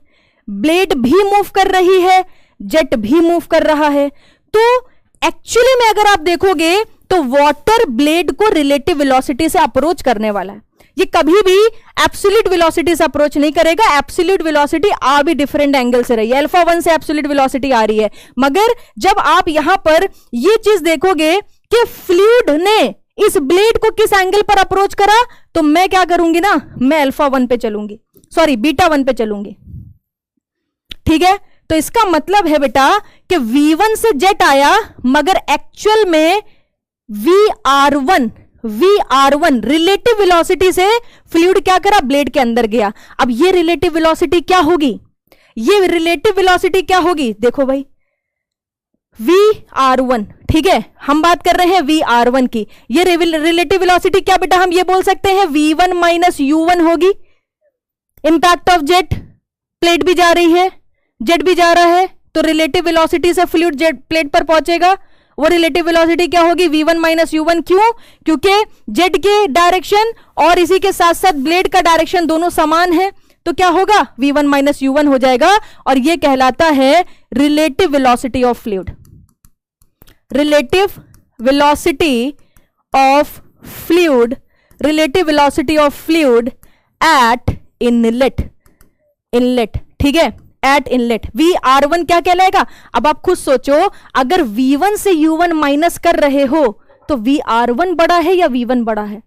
ब्लेड भी मूव कर रही है, जेट भी मूव कर रहा है। तो एक्चुअली में अगर आप देखोगे तो वाटर ब्लेड को रिलेटिव वेलोसिटी से अप्रोच करने वाला है। ये कभी भी एब्सोल्यूट वेलोसिटी से अप्रोच नहीं करेगा। एब्सोल्यूट वेलोसिटी आ भी डिफरेंट एंगल से रही है, अल्फा 1 से एब्सोल्यूट वेलोसिटी आ रही है। मगर जब आप यहां पर ये चीज देखोगे कि फ्लूइड ने इस ब्लेड को किस एंगल पर अप्रोच करा, तो मैं क्या करूंगी ना, मैं अल्फा 1 पे चलूंगी, सॉरी बीटा 1 पे चलूंगी, ठीक है। तो इसका मतलब है बेटा कि V1 से जेट आया, मगर एक्चुअल में VR1 रिलेटिव वेलोसिटी से फ्लूइड क्या करा, ब्लेड के अंदर गया। अब ये रिलेटिव वेलोसिटी क्या होगी, ये रिलेटिव वेलोसिटी क्या होगी, देखो भाई VR1, ठीक है, हम बात कर रहे हैं VR1 की। ये रिलेटिव वेलोसिटी क्या बेटा, हम ये बोल सकते हैं V1 माइनस U1 होगी। इंपैक्ट ऑफ जेट, प्लेट भी जा रही है, जेट भी जा रहा है, तो रिलेटिव वेलोसिटी से फ्लूइड जेट प्लेट पर पहुंचेगा। वो रिलेटिव वेलोसिटी क्या होगी, V1 माइनस U1। क्यों? क्योंकि जेट के डायरेक्शन और इसी के साथ साथ ब्लेड का डायरेक्शन दोनों समान है, तो क्या होगा, V1 माइनस U1 हो जाएगा। और यह कहलाता है relative velocity of fluid. Relative velocity of fluid, relative velocity of fluid eight inlet, ठीक है, एट इनलेट। VR1 क्या कहलाएगा? अब आप खुद सोचो, अगर V1 से U1 माइनस कर रहे हो तो VR1 बड़ा है या V1 बड़ा है?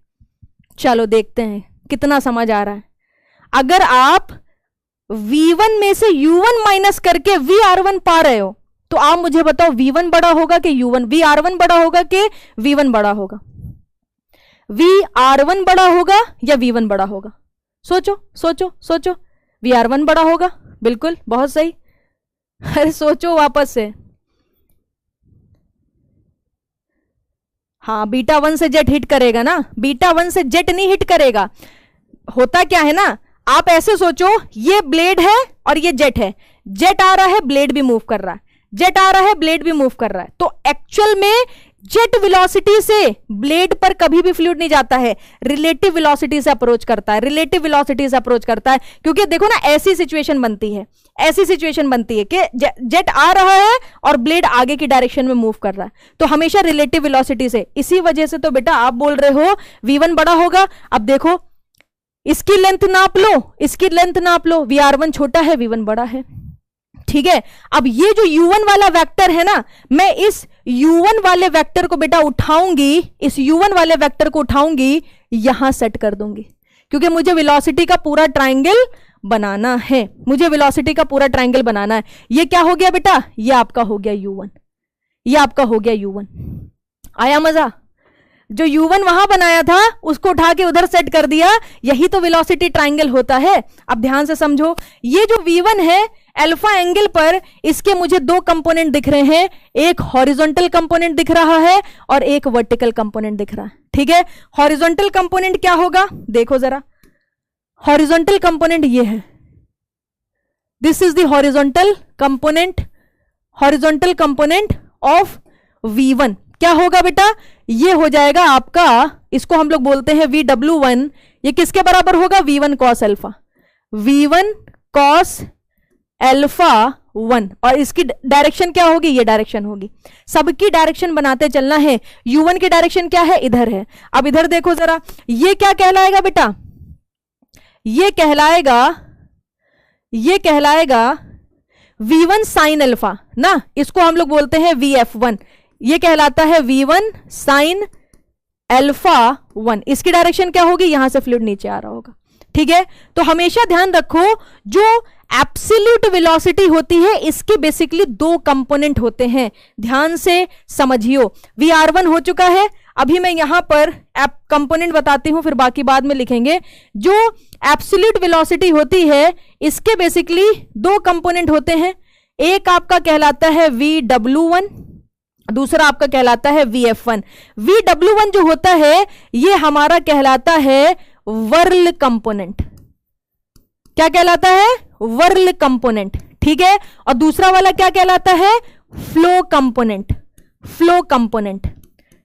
चलो देखते हैं कितना समझ आ रहा है। अगर आप V1 में से U1 माइनस करके VR1 पा रहे हो, तो आप मुझे बताओ V1 बड़ा होगा कि U1, VR1 बड़ा होगा कि V1 बड़ा होगा? VR1 बड़ा होगा या V1 बड़ा होगा? सोचो सोचो सोचो, VR1 बड़ा होगा, बिल्कुल, बहुत सही। अरे सोचो वापस से। हाँ, बीटा 1 से जेट हिट करेगा ना, बीटा 1 से जेट नहीं हिट करेगा। होता क्या है ना, आप ऐसे सोचो, ये ब्लेड है और ये जेट है, जेट आ रहा है, ब्लेड भी मूव कर रहा है, जेट आ रहा है, ब्लेड भी मूव कर रहा है। तो एक्चुअल में जेट वेलोसिटी से ब्लेड पर कभी भी फ्लूइड नहीं जाता है, रिलेटिव वेलोसिटी से अप्रोच करता है, रिलेटिव वेलोसिटी से अप्रोच करता है। क्योंकि देखो ना, ऐसी सिचुएशन बनती है, ऐसी सिचुएशन बनती है कि जेट आ रहा है और ब्लेड आगे की डायरेक्शन में मूव कर रहा है, तो हमेशा रिलेटिव वेलोसिटी से। इसी वजह से तो बेटा आप बोल रहे हो V1 बड़ा होगा। अब देखो, इसकी लेंथ नाप लो, इसकी लेंथ नाप लो, VR1 छोटा है, V1 बड़ा है, ठीक है। अब ये जो U1 वाला वेक्टर है ना, मैं इस U1 वाले वेक्टर को बेटा उठाऊंगी, इस U1 वाले वेक्टर को उठाऊंगी, यहां सेट कर दूंगी, क्योंकि मुझे वेलोसिटी का पूरा ट्रायंगल बनाना है, मुझे वेलोसिटी का पूरा ट्रायंगल बनाना है। ये क्या हो गया बेटा, ये आपका हो गया U1, ये आपका हो गया U1। आया मजा? जो U1 वहां बनाया था उसको उठा के उधर सेट कर दिया, यही तो वेलोसिटी ट्रायंगल होता है। अब ध्यान से समझो, ये जो V1 है अल्फा एंगल पर, इसके मुझे दो कंपोनेंट दिख रहे हैं, एक हॉरिजॉन्टल कंपोनेंट दिख रहा है और एक वर्टिकल कंपोनेंट दिख रहा है, ठीक है। हॉरिजॉन्टल कंपोनेंट क्या होगा, देखो जरा, हॉरिजॉन्टल कंपोनेंट ये है, this is the horizontal component of V1। क्या होगा बेटा, ये हो जाएगा आपका, इसको हम लोग बोलते हैं VW1। ये किसके बराबर होगा, V1 cos alpha, V1 cos alpha 1। और इसकी डायरेक्शन क्या होगी, ये डायरेक्शन होगी। सबकी डायरेक्शन बनाते चलना है। U1 की डायरेक्शन क्या है, इधर है। अब इधर देखो जरा, ये क्या कहलाएगा बेटा, ये कहलाएगा V1 साइन अल्फा ना, इसको हम लोग बोलते हैं VF1, ये कहलाता है V1 साइन अल्फा 1। इसकी डायरेक्शन क्या होगी, यहां से फ्लूइड नीचे आ रहा होगा, ठीक है। तो हमेशा ध्यान रखो जो एब्सोल्यूट वेलोसिटी होती है इसके बेसिकली दो कंपोनेंट होते हैं, ध्यान से समझियो। VR1 हो चुका है, अभी मैं यहां पर कंपोनेंट बताती हूं, फिर बाकी बाद में लिखेंगे। जो एब्सोल्यूट वेलोसिटी होती है इसके बेसिकली दो कंपोनेंट होते हैं, एक आपका कहलाता है VW1, दूसरा आपका कहलाता है VF1। VW1 जो होता है ये हमारा कहलाता है वर्ल कंपोनेंट, क्या कहलाता है, वर्ल कंपोनेंट, ठीक है। और दूसरा वाला क्या कहलाता है, फ्लो कंपोनेंट, फ्लो कंपोनेंट,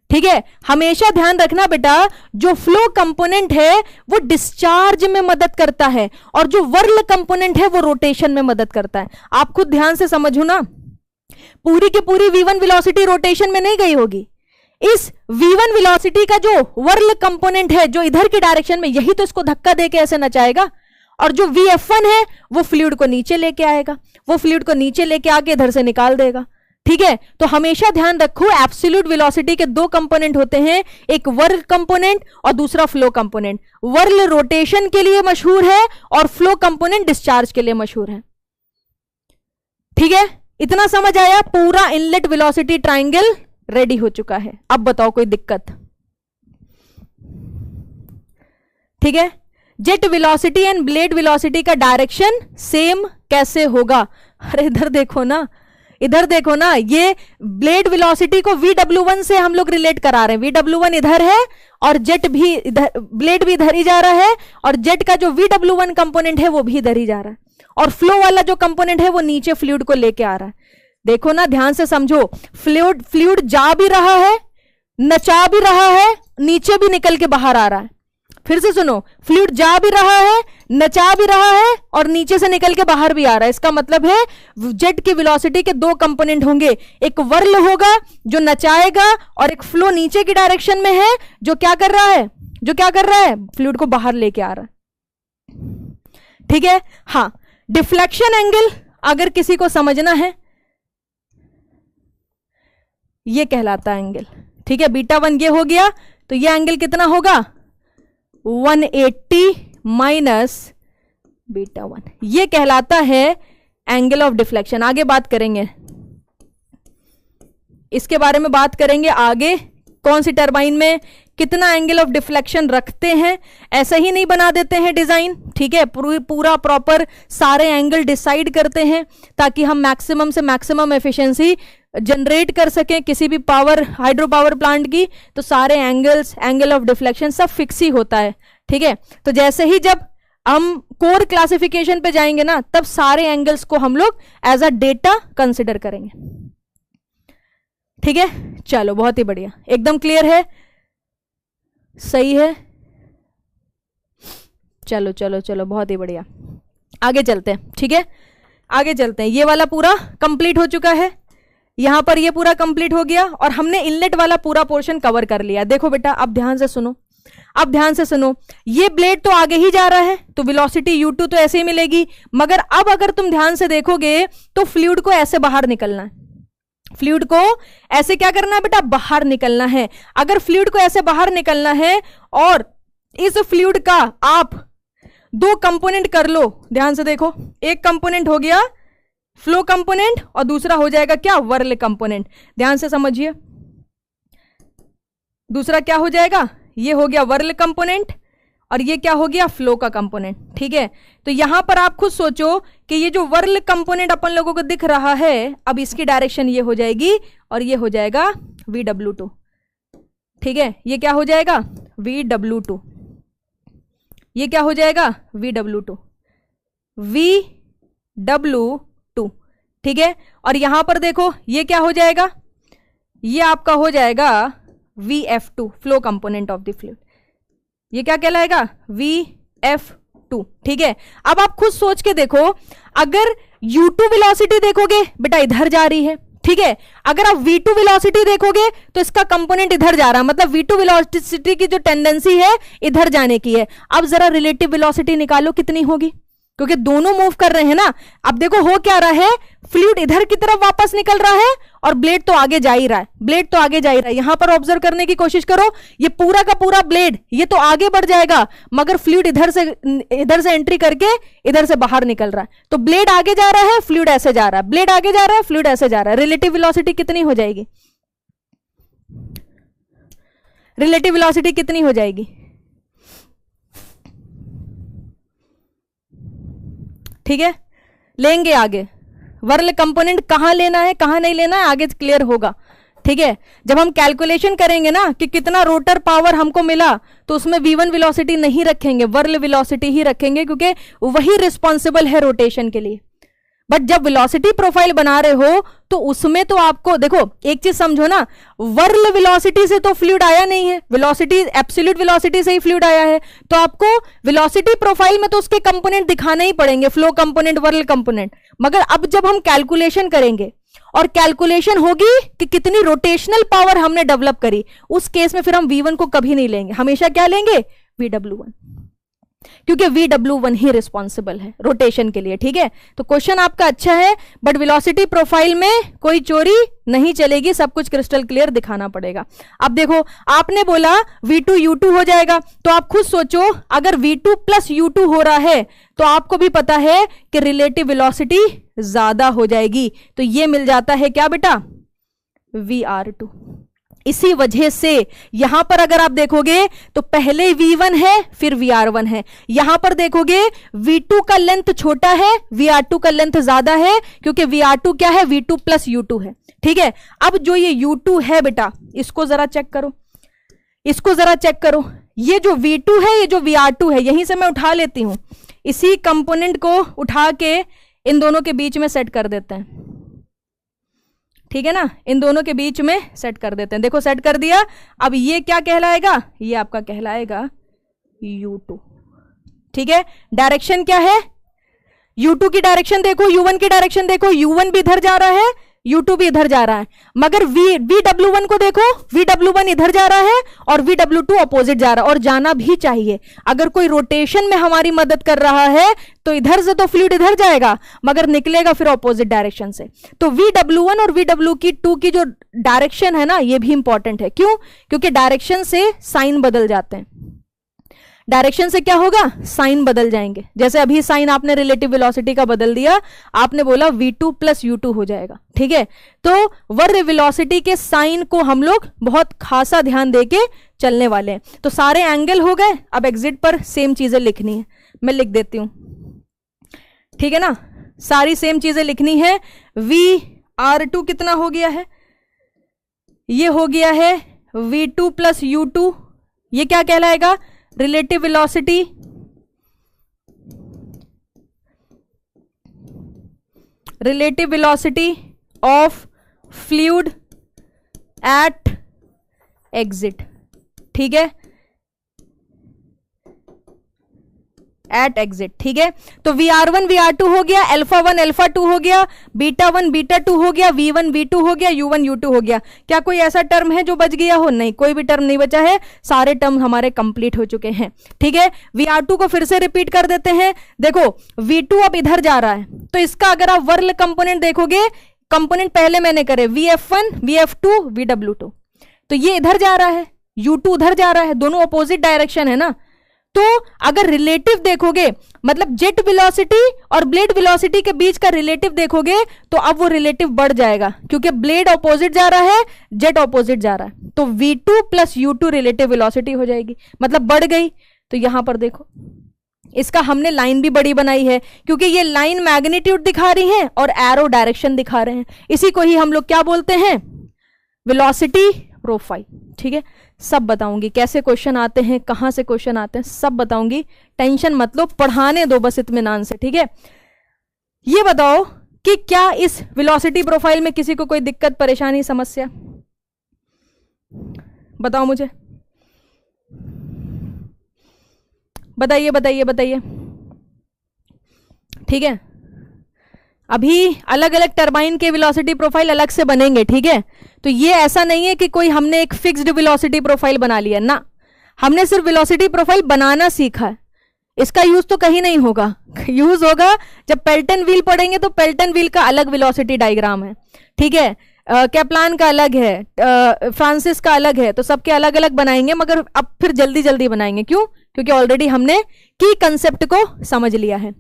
ठीक है। हमेशा ध्यान रखना बेटा, जो फ्लो कंपोनेंट है वो डिस्चार्ज में मदद करता है और जो वर्ल कंपोनेंट है वो रोटेशन में मदद करता है। आप खुद ध्यान से समझो ना, पूरी की पूरी V1 वेलोसिटी रोटेशन में नहीं गई होगी, इस V1 वेलोसिटी का जो वर्ल कंपोनेंट है जो इधर की डायरेक्शन में, यही तो इसको धक्का देके ऐसे नचाएगा, और जो VF1 है वो फ्लूइड को नीचे लेके आएगा, वो फ्लूइड को नीचे लेके आके इधर से निकाल देगा, ठीक है। तो हमेशा ध्यान रखो एब्सोल्यूट वेलोसिटी के दो कंपोनेंट होते हैं, एक वर्ल कंपोनेंट और दूसरा फ्लो कंपोनेंट। वर्ल रोटेशन के लिए मशहूर है और फ्लो कंपोनेंट डिस्चार्ज के लिए मशहूर है, ठीक है। इतना समझ आया, पूरा इनलेट वेलोसिटी ट्रायंगल रेडी हो चुका है। अब बताओ कोई दिक्कत, ठीक है। Jet velocity and blade velocity का डायरेक्शन सेम कैसे होगा, अरे इधर देखो ना, इधर देखो ना, ये ब्लेड वेलोसिटी को VW1 से हम लोग रिलेट करा रहे हैं। VW1 इधर है और जेट भी इधर, ब्लेड भी इधर ही जा रहा है, और जेट का जो VW1 कंपोनेंट है वो भी इधर ही जा रहा है, और फ्लो वाला जो कंपोनेंट है वो नीचे फ्लूइड को लेके आ रहा है। देखो ना, ध्यान से समझो, फ्लूइड जा भी रहा है, नचा भी रहा है, नीचे भी निकल के बाहर आ रहा है। फिर से सुनो, फ्लूइड जा भी रहा है, नचा भी रहा है, और नीचे से निकल के बाहर भी आ रहा है। इसका मतलब है जेट की वेलोसिटी के दो कंपोनेंट होंगे, एक वर्ल होगा जो नचाएगा, और एक फ्लो नीचे की डायरेक्शन में है जो क्या कर रहा है, जो क्या कर रहा है, फ्लूइड को बाहर लेके आ रहा है, ठीक है। हाँ, डिफ्लेक्शन एंगल अगर किसी को समझना है, ये कहलाता है एंगल, ठीक है। β1 ये हो गया, तो ये एंगल कितना होगा, 180 माइनस β1, ये कहलाता है एंगल ऑफ डिफ्लेक्शन। आगे बात करेंगे इसके बारे में, बात करेंगे आगे, कौन सी टरबाइन में कितना एंगल ऑफ डिफ्लेक्शन रखते हैं। ऐसा ही नहीं बना देते हैं डिजाइन, ठीक है, पूरा प्रॉपर सारे एंगल डिसाइड करते हैं ताकि हम मैक्सिमम से मैक्सिमम एफिशिएंसी जनरेट कर सकें किसी भी पावर, हाइड्रो पावर प्लांट की। तो सारे एंगल्स, एंगल ऑफ डिफ्लेक्शन सब फिक्स ही होता है, ठीक है। तो जैसे ही जब हम कोर क्लासिफिकेशन पे जाएंगे ना, तब सारे एंगल्स को हम लोग एज अ डेटा कंसिडर करेंगे, ठीक है। चलो, बहुत ही बढ़िया, एकदम क्लियर है, सही है। चलो चलो चलो, बहुत ही बढ़िया, आगे चलते हैं, ठीक है, आगे चलते हैं। ये वाला पूरा कंप्लीट हो चुका है, यहां पर ये पूरा कंप्लीट हो गया, और हमने इनलेट वाला पूरा पोर्शन कवर कर लिया। देखो बेटा, अब ध्यान से सुनो, अब ध्यान से सुनो, ये ब्लेड तो आगे ही जा रहा है, तो वेलोसिटी U2 तो ऐसे ही मिलेगी, मगर अब अगर तुम ध्यान से देखोगे तो फ्लूइड को ऐसे बाहर निकलना है, फ्लूइड को ऐसे क्या करना है बेटा, बाहर निकलना है। अगर फ्लूइड को ऐसे बाहर निकलना है और इस फ्लूइड का आप दो कंपोनेंट कर लो, ध्यान से देखो, एक कंपोनेंट हो गया फ्लो कंपोनेंट और दूसरा हो जाएगा क्या, वर्ल कंपोनेंट। ध्यान से समझिए, दूसरा क्या हो जाएगा, ये हो गया वर्ल कंपोनेंट और ये क्या हो गया, फ्लो का कंपोनेंट, ठीक है। तो यहां पर आप खुद सोचो कि ये जो वर्ल कंपोनेंट अपन लोगों को दिख रहा है, अब इसकी डायरेक्शन ये हो जाएगी और ये हो जाएगा VW2, ठीक है। ये क्या हो जाएगा, VW2, ये क्या हो जाएगा, VW2, VW2, ठीक है। और यहां पर देखो ये क्या हो जाएगा, ये आपका हो जाएगा VF2, flow component of the fluid, ये क्या कहलाएगा, VF2, ठीक है। अब आप खुद सोच के देखो, अगर U2 वेलोसिटी देखोगे बेटा इधर जा रही है, ठीक है। अगर आप V2 वेलोसिटी देखोगे तो इसका कंपोनेंट इधर जा रहा है, मतलब V2 वेलोसिटी की जो टेंडेंसी है इधर जाने की है। अब जरा रिलेटिव वेलोसिटी निकालो कितनी होगी, क्योंकि दोनों मूव कर रहे हैं ना। अब देखो हो क्या रहा है, फ्लूइड इधर की तरफ वापस निकल रहा है और ब्लेड तो आगे जा ही रहा है, ब्लेड तो आगे जा ही रहा है। यहां पर ऑब्जर्व करने की कोशिश करो, ये पूरा का पूरा ब्लेड ये तो आगे बढ़ जाएगा, मगर फ्लूइड इधर से एंट्री करके इधर से बाहर निकल रहा है। तो ब्लेड आगे जा रहा है, फ्लूइड ऐसे जा रहा है, ब्लेड आगे जा रहा है, फ्लूइड ऐसे जा रहा है। रिलेटिव वेलोसिटी कितनी हो जाएगी? रिलेटिव वेलोसिटी कितनी हो जाएगी? ठीक है, लेंगे आगे। वर्ल कंपोनेंट कहां लेना है कहां नहीं लेना है आगे क्लियर होगा। ठीक है, जब हम कैलकुलेशन करेंगे ना कि कितना रोटर पावर हमको मिला, तो उसमें v1 वेलोसिटी नहीं रखेंगे, वर्ल वेलोसिटी ही रखेंगे, क्योंकि वही रिस्पॉन्सिबल है रोटेशन के लिए। बट जब वेलोसिटी प्रोफाइल बना रहे हो तो उसमें तो आपको देखो एक चीज समझो ना, वर्ल वेलोसिटी से तो फ्लूइड आया नहीं है, वेलोसिटी एब्सोल्यूट वेलोसिटी से ही फ्लूइड आया है। तो आपको वेलोसिटी प्रोफाइल में तो उसके कंपोनेंट दिखाने ही पड़ेंगे, फ्लो कंपोनेंट, वर्ल कंपोनेंट। मगर अब जब हम कैलकुलेशन करेंगे और कैलकुलेशन होगी कि कितनी रोटेशनल पावर हमने डेवलप करी, उस केस में फिर हम v1 को कभी नहीं लेंगे, हमेशा क्या लेंगे? vw1, क्योंकि vw1 ही रिस्पॉन्सिबल है रोटेशन के लिए। ठीक है, तो क्वेश्चन आपका अच्छा है, बट वेलोसिटी प्रोफाइल में कोई चोरी नहीं चलेगी, सब कुछ क्रिस्टल क्लियर दिखाना पड़ेगा। अब देखो आपने बोला v2 u2 हो जाएगा, तो आप खुद सोचो अगर v2 प्लस u2 हो रहा है तो आपको भी पता है कि रिलेटिव वेलोसिटी ज्यादा हो जाएगी, तो ये मिल जाता है क्या बेटा? vr2। इसी वजह से यहां पर अगर आप देखोगे तो पहले v1 है फिर vr1 है। यहां पर देखोगे v2 का लेंथ छोटा है, vr2 का लेंथ ज्यादा है, क्योंकि vr2 क्या है? v2 प्लस u2 है। ठीक है, अब जो ये u2 है बेटा, इसको जरा चेक करो, इसको जरा चेक करो। ये जो v2 है, ये जो vr2 है, यहीं से मैं उठा लेती हूं, इसी कंपोनेंट को उठा के इन दोनों के बीच में सेट कर देते हैं। ठीक है ना, इन दोनों के बीच में सेट कर देते हैं। देखो सेट कर दिया, अब ये क्या कहलाएगा? ये आपका कहलाएगा u2। ठीक है, डायरेक्शन क्या है? u2 की डायरेक्शन देखो, u1 की डायरेक्शन देखो, u1 भी इधर जा रहा है, u2 भी इधर जा रहा है। मगर vw1 को देखो, vw1 इधर जा रहा है और vw2 अपोजिट जा रहा है, और जाना भी चाहिए। अगर कोई रोटेशन में हमारी मदद कर रहा है तो इधर से तो फ्लूइड इधर जाएगा, मगर निकलेगा फिर अपोजिट डायरेक्शन से। तो vw1 और vw2 की जो डायरेक्शन है ना, ये भी इंपॉर्टेंट है। क्यों? क्योंकि डायरेक्शन से साइन बदल जाते हैं। डायरेक्शन से क्या होगा? साइन बदल जाएंगे। जैसे अभी साइन आपने रिलेटिव वेलोसिटी का बदल दिया, आपने बोला v2 प्लस u2 हो जाएगा। ठीक है, तो वर्ल वेलोसिटी के साइन को हम लोग बहुत खासा ध्यान देके चलने वाले हैं। तो सारे एंगल हो गए, अब एग्जिट पर सेम चीजें लिखनी है, मैं लिख देती हूं। ठीक है ना, सारी सेम चीजें लिखनी है। vr2 कितना हो गया है? ये हो गया है v2 प्लस u2। ये क्या कहलाएगा? Relative velocity of fluid at exit. ठीक है, एट एग्जिट। ठीक है, तो vr1 vr2 हो गया, अल्फा1 अल्फा2 हो गया, बीटा1 बीटा2 हो गया, v1 v2 हो गया, u1 u2 हो गया। क्या कोई ऐसा टर्म है जो बच गया हो? नहीं, कोई भी टर्म नहीं बचा है, सारे टर्म हमारे कंप्लीट हो चुके हैं। ठीक है, vr2 को फिर से रिपीट कर देते हैं। देखो v2 अब इधर जा रहा है, तो इसका अगर आप वर्ल कंपोनेंट देखोगे, कंपोनेंट पहले मैंने करे vf1 vf2 vw2, तो ये इधर जा रहा है, u2 उधर जा रहा है, दोनों अपोजिट डायरेक्शन है ना। तो अगर रिलेटिव देखोगे, मतलब जेट वेलोसिटी और ब्लेड वेलोसिटी के बीच का रिलेटिव देखोगे, तो अब वो रिलेटिव बढ़ जाएगा, क्योंकि ब्लेड ऑपोजिट जा रहा है, जेट ऑपोजिट जा रहा है। तो v2 plus u2 relative velocity हो जाएगी, मतलब बढ़ गई। तो यहां पर देखो, इसका हमने लाइन भी बड़ी बनाई है, क्योंकि ये लाइन मैग्नीट्यूड दिखा रही है और एरो डायरेक्शन दिखा रहे हैं। इसी को ही हम लोग क्या बोलते हैं? Velocity profile. ठीक है, सब बताऊंगी कैसे क्वेश्चन आते हैं, कहां से क्वेश्चन आते हैं, सब बताऊंगी, टेंशन मत लो, पढ़ाने दो बस इत्मीनान से। ठीक है, ये बताओ कि क्या इस वेलोसिटी प्रोफाइल में किसी को कोई दिक्कत, परेशानी, समस्या? बताओ मुझे, बताइए बताइए बताइए। ठीक है, अभी अलग अलग टरबाइन के वेलोसिटी प्रोफाइल अलग से बनेंगे। ठीक है, तो ये ऐसा नहीं है कि कोई हमने एक फिक्स्ड वेलोसिटी प्रोफाइल बना लिया ना, हमने सिर्फ वेलोसिटी प्रोफाइल बनाना सीखा है। इसका यूज तो कहीं नहीं होगा, यूज होगा जब पेल्टन व्हील पढ़ेंगे, तो पेल्टन व्हील का अलग वेलोसिटी डायग्राम है, ठीक है, कैप्लान का अलग है, फ्रांसिस का अलग है, तो सबके अलग अलग बनाएंगे, मगर अब फिर जल्दी जल्दी बनाएंगे। क्यों? क्योंकि ऑलरेडी हमने की कंसेप्ट को समझ लिया है।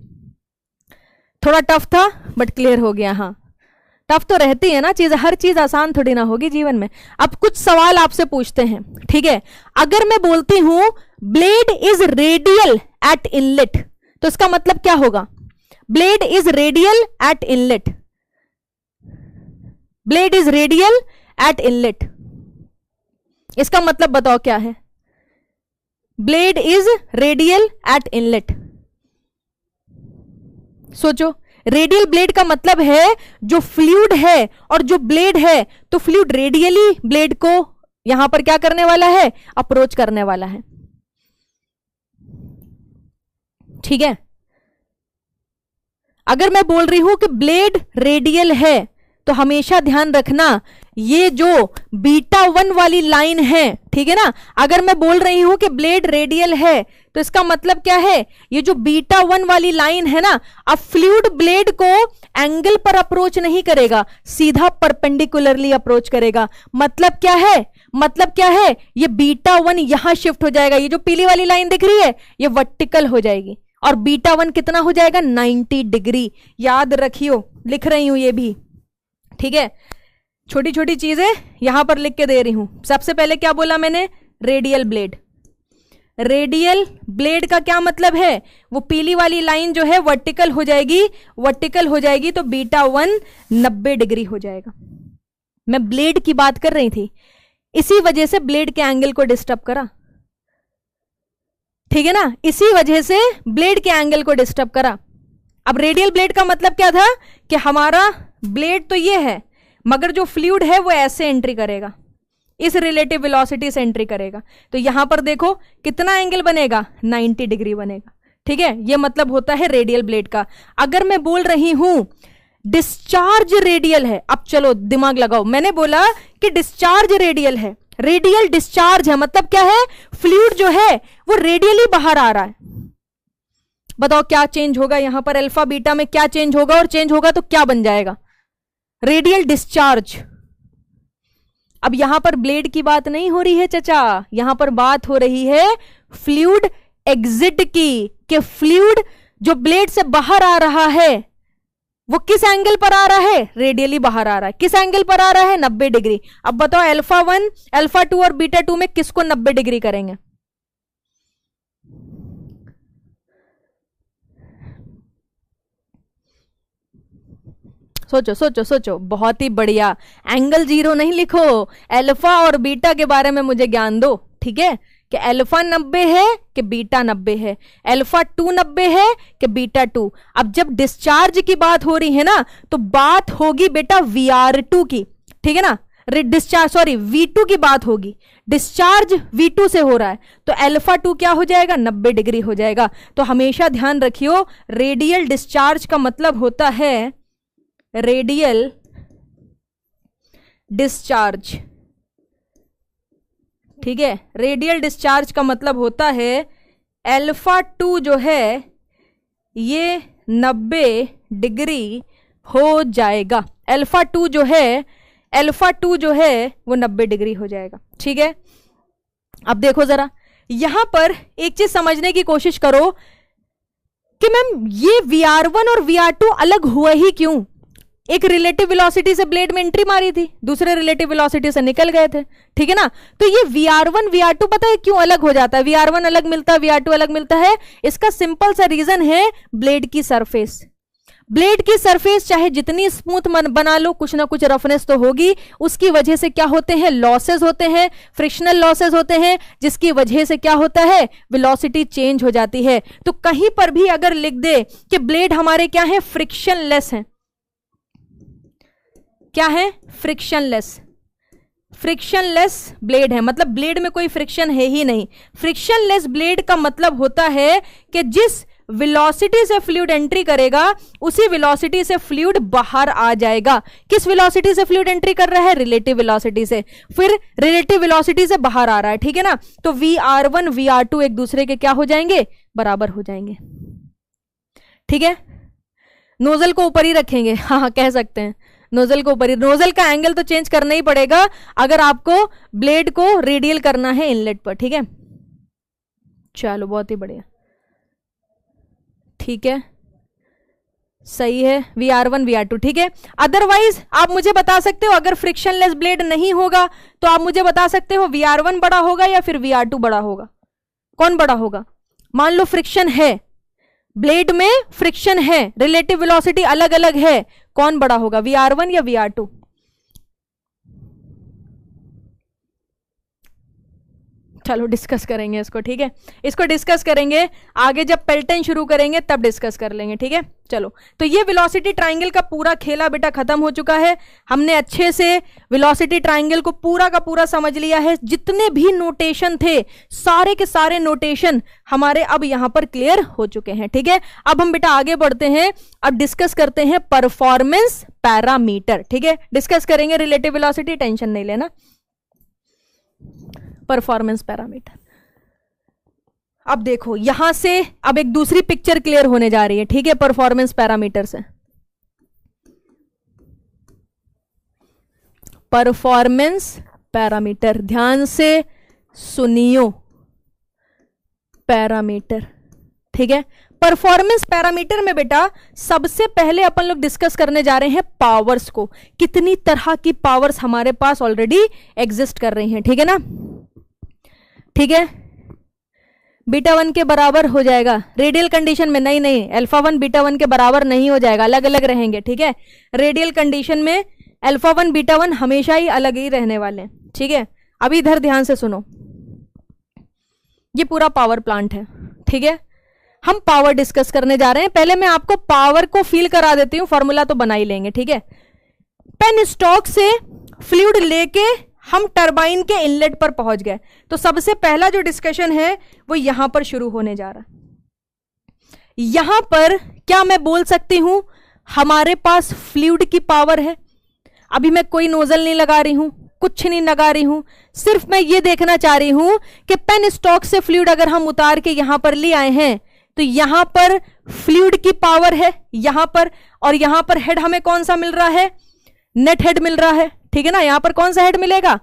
थोड़ा टफ था बट क्लियर हो गया। हाँ, टफ तो रहती है ना चीज, हर चीज आसान थोड़ी ना होगी जीवन में। अब कुछ सवाल आपसे पूछते हैं, ठीक है। अगर मैं बोलती हूं blade is radial eight inlet, तो इसका मतलब क्या होगा? Blade is radial eight inlet, blade is radial eight inlet, इसका मतलब बताओ क्या है? Blade is radial eight inlet, सोचो। रेडियल ब्लेड का मतलब है जो फ्लूइड है और जो ब्लेड है, तो फ्लूइड रेडियली ब्लेड को यहां पर क्या करने वाला है? अप्रोच करने वाला है, ठीक है। अगर मैं बोल रही हूं कि ब्लेड रेडियल है, तो हमेशा ध्यान रखना ये जो बीटा 1 वाली लाइन है, ठीक है ना, अगर मैं बोल रही हूं कि ब्लेड रेडियल है, तो इसका मतलब क्या है? ये जो बीटा 1 वाली लाइन है ना, अब फ्लूइड ब्लेड को एंगल पर अप्रोच नहीं करेगा, सीधा परपेंडिकुलरली अप्रोच करेगा। मतलब क्या है? मतलब क्या है? ये बीटा 1 यहां शिफ्ट हो जाएगा, ये जो पीली वाली लाइन दिख रही है ये वर्टिकल हो जाएगी, और बीटा 1 कितना हो जाएगा? 90 डिग्री। याद रखियो, लिख रही हूं ये भी, ठीक है। छोटी छोटी चीजें यहां पर लिख के दे रही हूं। सबसे पहले क्या बोला मैंने? Radial blade. रेडियल ब्लेड का क्या मतलब है? वो पीली वाली लाइन जो है वर्टिकल हो जाएगी, वर्टिकल हो जाएगी तो बीटा 1 90 डिग्री हो जाएगा। मैं ब्लेड की बात कर रही थी, इसी वजह से ब्लेड के एंगल को डिस्टर्ब करा, ठीक है ना, इसी वजह से ब्लेड के एंगल को डिस्टर्ब करा। अब रेडियल ब्लेड का मतलब क्या था? कि हमारा ब्लेड तो ये है, मगर जो फ्लूइड है वो ऐसे एंट्री करेगा, इस रिलेटिव वेलोसिटी से एंट्री करेगा, तो यहां पर देखो कितना एंगल बनेगा? 90 डिग्री बनेगा, ठीक है। ये मतलब होता है रेडियल ब्लेड का। अगर मैं बोल रही हूं डिस्चार्ज रेडियल है, अब चलो दिमाग लगाओ, मैंने बोला कि डिस्चार्ज रेडियल है, रेडियल डिस्चार्ज है, मतलब क्या है? फ्लूइड जो है वो रेडियली बाहर आ रहा है। बताओ क्या चेंज होगा यहां पर? अल्फा बीटा में क्या चेंज होगा? और चेंज होगा तो क्या बन जाएगा? Radial discharge. अब यहां पर ब्लेड की बात नहीं हो रही है चचा, यहां पर बात हो रही है फ्लूइड एग्जिट की, कि फ्लूइड जो ब्लेड से बाहर आ रहा है वो किस एंगल पर आ रहा है? रेडियली बाहर आ रहा है। किस एंगल पर आ रहा है? 90 डिग्री। अब बताओ अल्फा 1, अल्फा 2 और बीटा 2 में किसको 90 डिग्री करेंगे? सोचो सोचो सोचो, बहुत ही बढ़िया। एंगल 0 नहीं लिखो, अल्फा और बीटा के बारे में मुझे ज्ञान दो, ठीक है, कि अल्फा 90 है कि बीटा 90 है, अल्फा 2 90 है कि बीटा 2। अब जब डिस्चार्ज की बात हो रही है ना, तो बात होगी बेटा VR2 की, ठीक है ना, डिस्चार्ज सॉरी V2 की बात होगी। डिस्चार्ज V2 से हो रहा है, तो अल्फा 2 क्या हो जाएगा? 90 डिग्री हो जाएगा। तो हमेशा ध्यान रखियो, रेडियल डिस्चार्ज का मतलब होता है रेडियल डिस्चार्ज, ठीक है। रेडियल डिस्चार्ज का मतलब होता है अल्फा 2 जो है ये 90 डिग्री हो जाएगा। अल्फा 2 जो है, अल्फा 2 जो है वो 90 डिग्री हो जाएगा, ठीक है। अब देखो जरा यहां पर एक चीज समझने की कोशिश करो कि मैम ये VR1 और VR2 अलग हुआ ही क्यों? एक रिलेटिव वेलोसिटी से ब्लेड में एंट्री मारी थी, दूसरे रिलेटिव वेलोसिटी से निकल गए थे, ठीक है ना। तो ये VR1 VR2 पता है क्यों अलग हो जाता है? VR1 अलग मिलता है, VR2 अलग मिलता है। इसका सिंपल सा रीजन है ब्लेड की सरफेस। ब्लेड की सरफेस चाहे जितनी स्मूथ बना लो, कुछ ना कुछ रफनेस तो होगी। उसकी वजह से क्या होते हैं? लॉसेस होते हैं, फ्रिक्शनल लॉसेस होते हैं, जिसकी वजह से क्या होता है? वेलोसिटी चेंज हो जाती है। तो कहीं पर भी अगर लिख दे कि ब्लेड हमारे क्या है? फ्रिक्शनलेस है। क्या है? फ्रिक्शनलेस। फ्रिक्शनलेस ब्लेड है, मतलब ब्लेड में कोई फ्रिक्शन है ही नहीं। फ्रिक्शनलेस ब्लेड का मतलब होता है कि जिस वेलोसिटी से फ्लूइड एंट्री करेगा, उसी वेलोसिटी से फ्लूइड बाहर आ जाएगा। किस वेलोसिटी से फ्लूइड एंट्री कर रहा है? रिलेटिव वेलोसिटी से। फिर रिलेटिव वेलोसिटी से बाहर आ रहा है, ठीक है ना। तो VR1 VR2 एक दूसरे के क्या हो जाएंगे? बराबर हो जाएंगे। ठीक है, नोजल को ऊपर ही रखेंगे, हाँ कह सकते हैं नोजल को ऊपर ही। नोजल का एंगल तो चेंज करना ही पड़ेगा अगर आपको ब्लेड को रेडियल करना है इनलेट पर। ठीक है, चलो बहुत ही बढ़िया, ठीक है सही है, VR1 VR2। ठीक है, अदरवाइज आप मुझे बता सकते हो, अगर फ्रिक्शनलेस ब्लेड नहीं होगा तो आप मुझे बता सकते हो VR1 बड़ा होगा या फिर VR2 बड़ा होगा, कौन बड़ा होगा? मान लो फ्रिक्शन है, ब्लेड में फ्रिक्शन है, रिलेटिव वेलोसिटी अलग अलग है, कौन बड़ा होगा, VR1 या VR2? चलो डिस्कस करेंगे इसको। ठीक है, इसको डिस्कस करेंगे आगे, जब पेल्टन शुरू करेंगे तब डिस्कस कर लेंगे। ठीक है, चलो तो ये वेलोसिटी ट्रायंगल का पूरा खेला बेटा खत्म हो चुका है। हमने अच्छे से वेलोसिटी ट्रायंगल को पूरा का पूरा समझ लिया है। जितने भी नोटेशन थे सारे के सारे नोटेशन हमारे अब यहां पर क्लियर हो चुके हैं। ठीक है, अब हम बेटा आगे बढ़ते हैं, अब डिस्कस करते हैं परफॉर्मेंस पैरामीटर। ठीक है, डिस्कस करेंगे रिलेटिव वेलोसिटी, टेंशन नहीं लेना। परफॉर्मेंस पैरामीटर, अब देखो यहां से अब एक दूसरी पिक्चर क्लियर होने जा रही है। ठीक है, परफॉर्मेंस पैरामीटर से, परफॉर्मेंस पैरामीटर, ध्यान से सुनियो, पैरामीटर। ठीक है, परफॉर्मेंस पैरामीटर में बेटा सबसे पहले अपन लोग डिस्कस करने जा रहे हैं पावर्स को। कितनी तरह की पावर्स हमारे पास ऑलरेडी एग्जिस्ट कर रही हैं। ठीक है ना, ठीक है, β1 के बराबर हो जाएगा रेडियल कंडीशन में, नहीं α1 β1 के बराबर नहीं हो जाएगा, अलग अलग रहेंगे। ठीक है, रेडियल कंडीशन में α1 β1 हमेशा ही अलग ही रहने वाले हैं। ठीक है, अभी इधर ध्यान से सुनो, ये पूरा पावर प्लांट है। ठीक है, हम पावर डिस्कस करने जा रहे हैं। पहले मैं आपको पावर को फील करा देती हूं, फॉर्मूला तो बना ही लेंगे। ठीक है, पेन स्टॉक से फ्लूइड लेके हम टरबाइन के इनलेट पर पहुंच गए, तो सबसे पहला जो डिस्कशन है वो यहां पर शुरू होने जा रहा है। यहां पर क्या मैं बोल सकती हूं, हमारे पास फ्लूइड की पावर है। अभी मैं कोई नोजल नहीं लगा रही हूं, कुछ नहीं लगा रही हूं, सिर्फ मैं ये देखना चाह रही हूं कि पेन स्टॉक से फ्लूइड अगर हम उतार के यहां पर ले आए हैं तो यहां पर फ्लूइड की पावर है यहां पर, और यहां पर हेड हमें कौन सा मिल रहा है, नेट हेड मिल रहा है। ठीक है ना, यहां पर कौन सा हेड मिलेगा,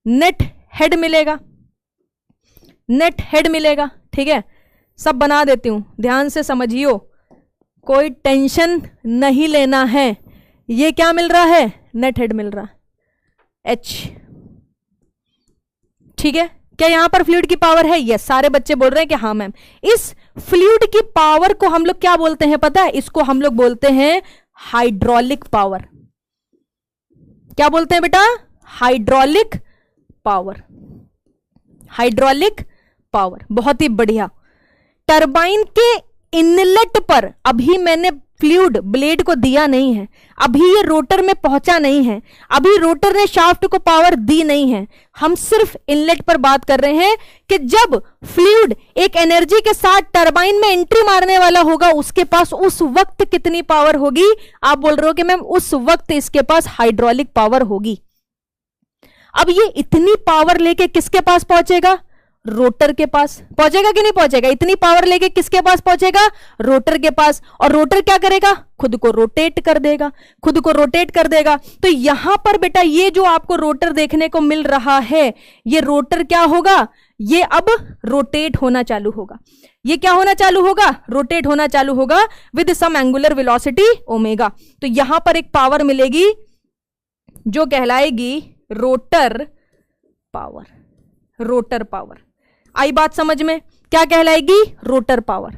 नेट हेड मिलेगा, नेट हेड मिलेगा। ठीक है, सब बना देती हूं, ध्यान से समझियो, कोई टेंशन नहीं लेना है। ये क्या मिल रहा है, नेट हेड मिल रहा है H। ठीक है, क्या यहां पर फ्लूइड की पावर है, यस, सारे बच्चे बोल रहे हैं कि हाँ मैम। इस फ्लूइड की पावर को हम लोग क्या बोलते हैं पता है, इसको हम लोग बोलते हैं हाइड्रोलिक पावर। क्या बोलते हैं बेटा, हाइड्रोलिक पावर, हाइड्रोलिक पावर, बहुत ही बढ़िया। टरबाइन के इनलेट पर अभी मैंने फ्लूइड ब्लेड को दिया नहीं है, अभी ये रोटर में पहुंचा नहीं है, अभी रोटर ने शाफ्ट को पावर दी नहीं है। हम सिर्फ इनलेट पर बात कर रहे हैं कि जब फ्लूइड एक एनर्जी के साथ टरबाइन में एंट्री मारने वाला होगा, उसके पास उस वक्त कितनी पावर होगी। आप बोल रहे हो कि मैम उस वक्त इसके पास हाइड्रोलिक पावर होगी। अब ये इतनी पावर लेके किसके पास पहुंचेगा, रोटर के पास पहुंचेगा कि नहीं पहुंचेगा। इतनी पावर लेके किसके पास पहुंचेगा, रोटर के पास। और रोटर क्या करेगा, खुद को रोटेट कर देगा, खुद को रोटेट कर देगा। तो यहां पर बेटा ये जो आपको रोटर देखने को मिल रहा है, ये रोटर क्या होगा, ये अब रोटेट होना चालू होगा। ये क्या होना चालू होगा, रोटेट होना चालू होगा with some angular velocity omega. तो यहां पर एक पावर मिलेगी जो कहलाएगी रोटर पावर। रोटर पावर आई बात समझ में, क्या कहलाएगी, रोटर पावर।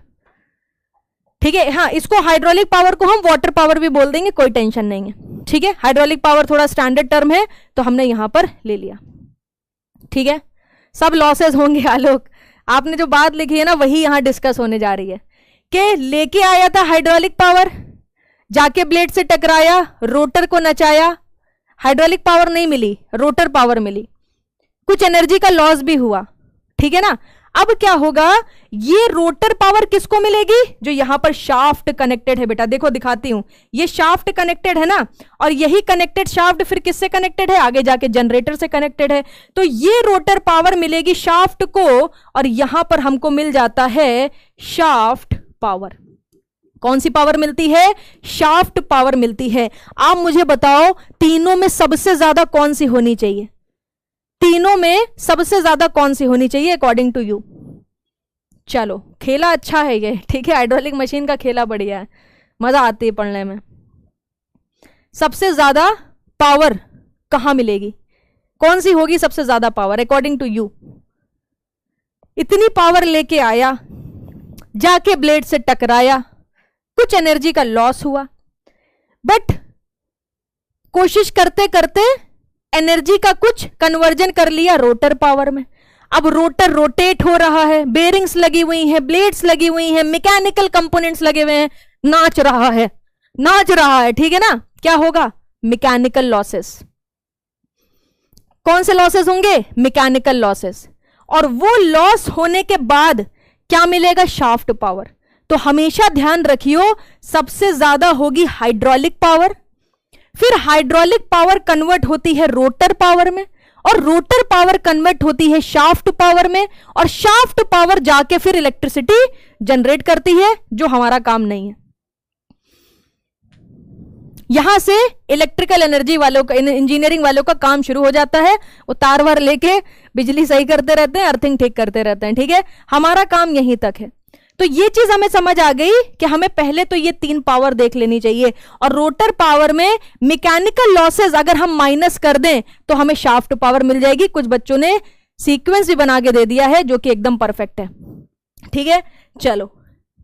ठीक है, हाँ, इसको हाइड्रोलिक पावर को हम वाटर पावर भी बोल देंगे, कोई टेंशन नहीं है। ठीक है, हाइड्रोलिक पावर थोड़ा स्टैंडर्ड टर्म है तो हमने यहां पर ले लिया। ठीक है, सब लॉसेस होंगे आलोक, आपने जो बात लिखी है ना वही यहां डिस्कस होने जा रही है कि लेके आया था हाइड्रोलिक पावर, जाके ब्लेड से टकराया, रोटर को नचाया, हाइड्रोलिक पावर नहीं मिली, रोटर पावर मिली, कुछ एनर्जी का लॉस भी हुआ। ठीक है ना, अब क्या होगा, ये रोटर पावर किसको मिलेगी, जो यहां पर शाफ्ट कनेक्टेड है बेटा, देखो दिखाती हूं, ये शाफ्ट कनेक्टेड है ना, और यही कनेक्टेड शाफ्ट फिर किससे कनेक्टेड है, आगे जाके जनरेटर से कनेक्टेड है। तो ये रोटर पावर मिलेगी शाफ्ट को, और यहां पर हमको मिल जाता है शाफ्ट पावर। कौन सी पावर मिलती है, शाफ्ट पावर मिलती है। आप मुझे बताओ तीनों में सबसे ज्यादा कौन सी होनी चाहिए, तीनों में सबसे ज्यादा कौन सी होनी चाहिए अकॉर्डिंग टू यू। चलो खेला अच्छा है ये, ठीक है, हाइड्रोलिक मशीन का खेला बढ़िया है, मजा आती है पढ़ने में। सबसे ज्यादा पावर कहां मिलेगी, कौन सी होगी सबसे ज्यादा पावर अकॉर्डिंग टू यू। इतनी पावर लेके आया, जाके ब्लेड से टकराया, कुछ एनर्जी का लॉस हुआ, बट कोशिश करते करते एनर्जी का कुछ कन्वर्जन कर लिया रोटर पावर में। अब रोटर रोटेट हो रहा है, बेरिंग्स लगी हुई हैं, ब्लेड्स लगी हुई हैं, मैकेनिकल कंपोनेंट्स लगे हुए हैं, नाच रहा है, नाच रहा है, ठीक है ना। क्या होगा, मैकेनिकल लॉसेस। कौन से लॉसेस होंगे, मैकेनिकल लॉसेस। और वो लॉस होने के बाद क्या मिलेगा, शाफ्ट पावर। तो हमेशा ध्यान रखियो सबसे ज्यादा होगी हाइड्रोलिक पावर, फिर हाइड्रोलिक पावर कन्वर्ट होती है रोटर पावर में, और रोटर पावर कन्वर्ट होती है शाफ्ट पावर में, और शाफ्ट पावर जाके फिर इलेक्ट्रिसिटी जनरेट करती है, जो हमारा काम नहीं है। यहां से इलेक्ट्रिकल एनर्जी वालों का, इंजीनियरिंग वालों का काम शुरू हो जाता है। वो तार वार लेके बिजली सही करते रहते हैं, अर्थिंग ठीक करते रहते हैं, ठीक है, हमारा काम यहीं तक है। तो ये चीज हमें समझ आ गई कि हमें पहले तो ये तीन पावर देख लेनी चाहिए, और रोटर पावर में मैकेनिकल लॉसेस अगर हम माइनस कर दें तो हमें शाफ्ट पावर मिल जाएगी। कुछ बच्चों ने सीक्वेंस भी बना के दे दिया है जो कि एकदम परफेक्ट है, ठीक है। चलो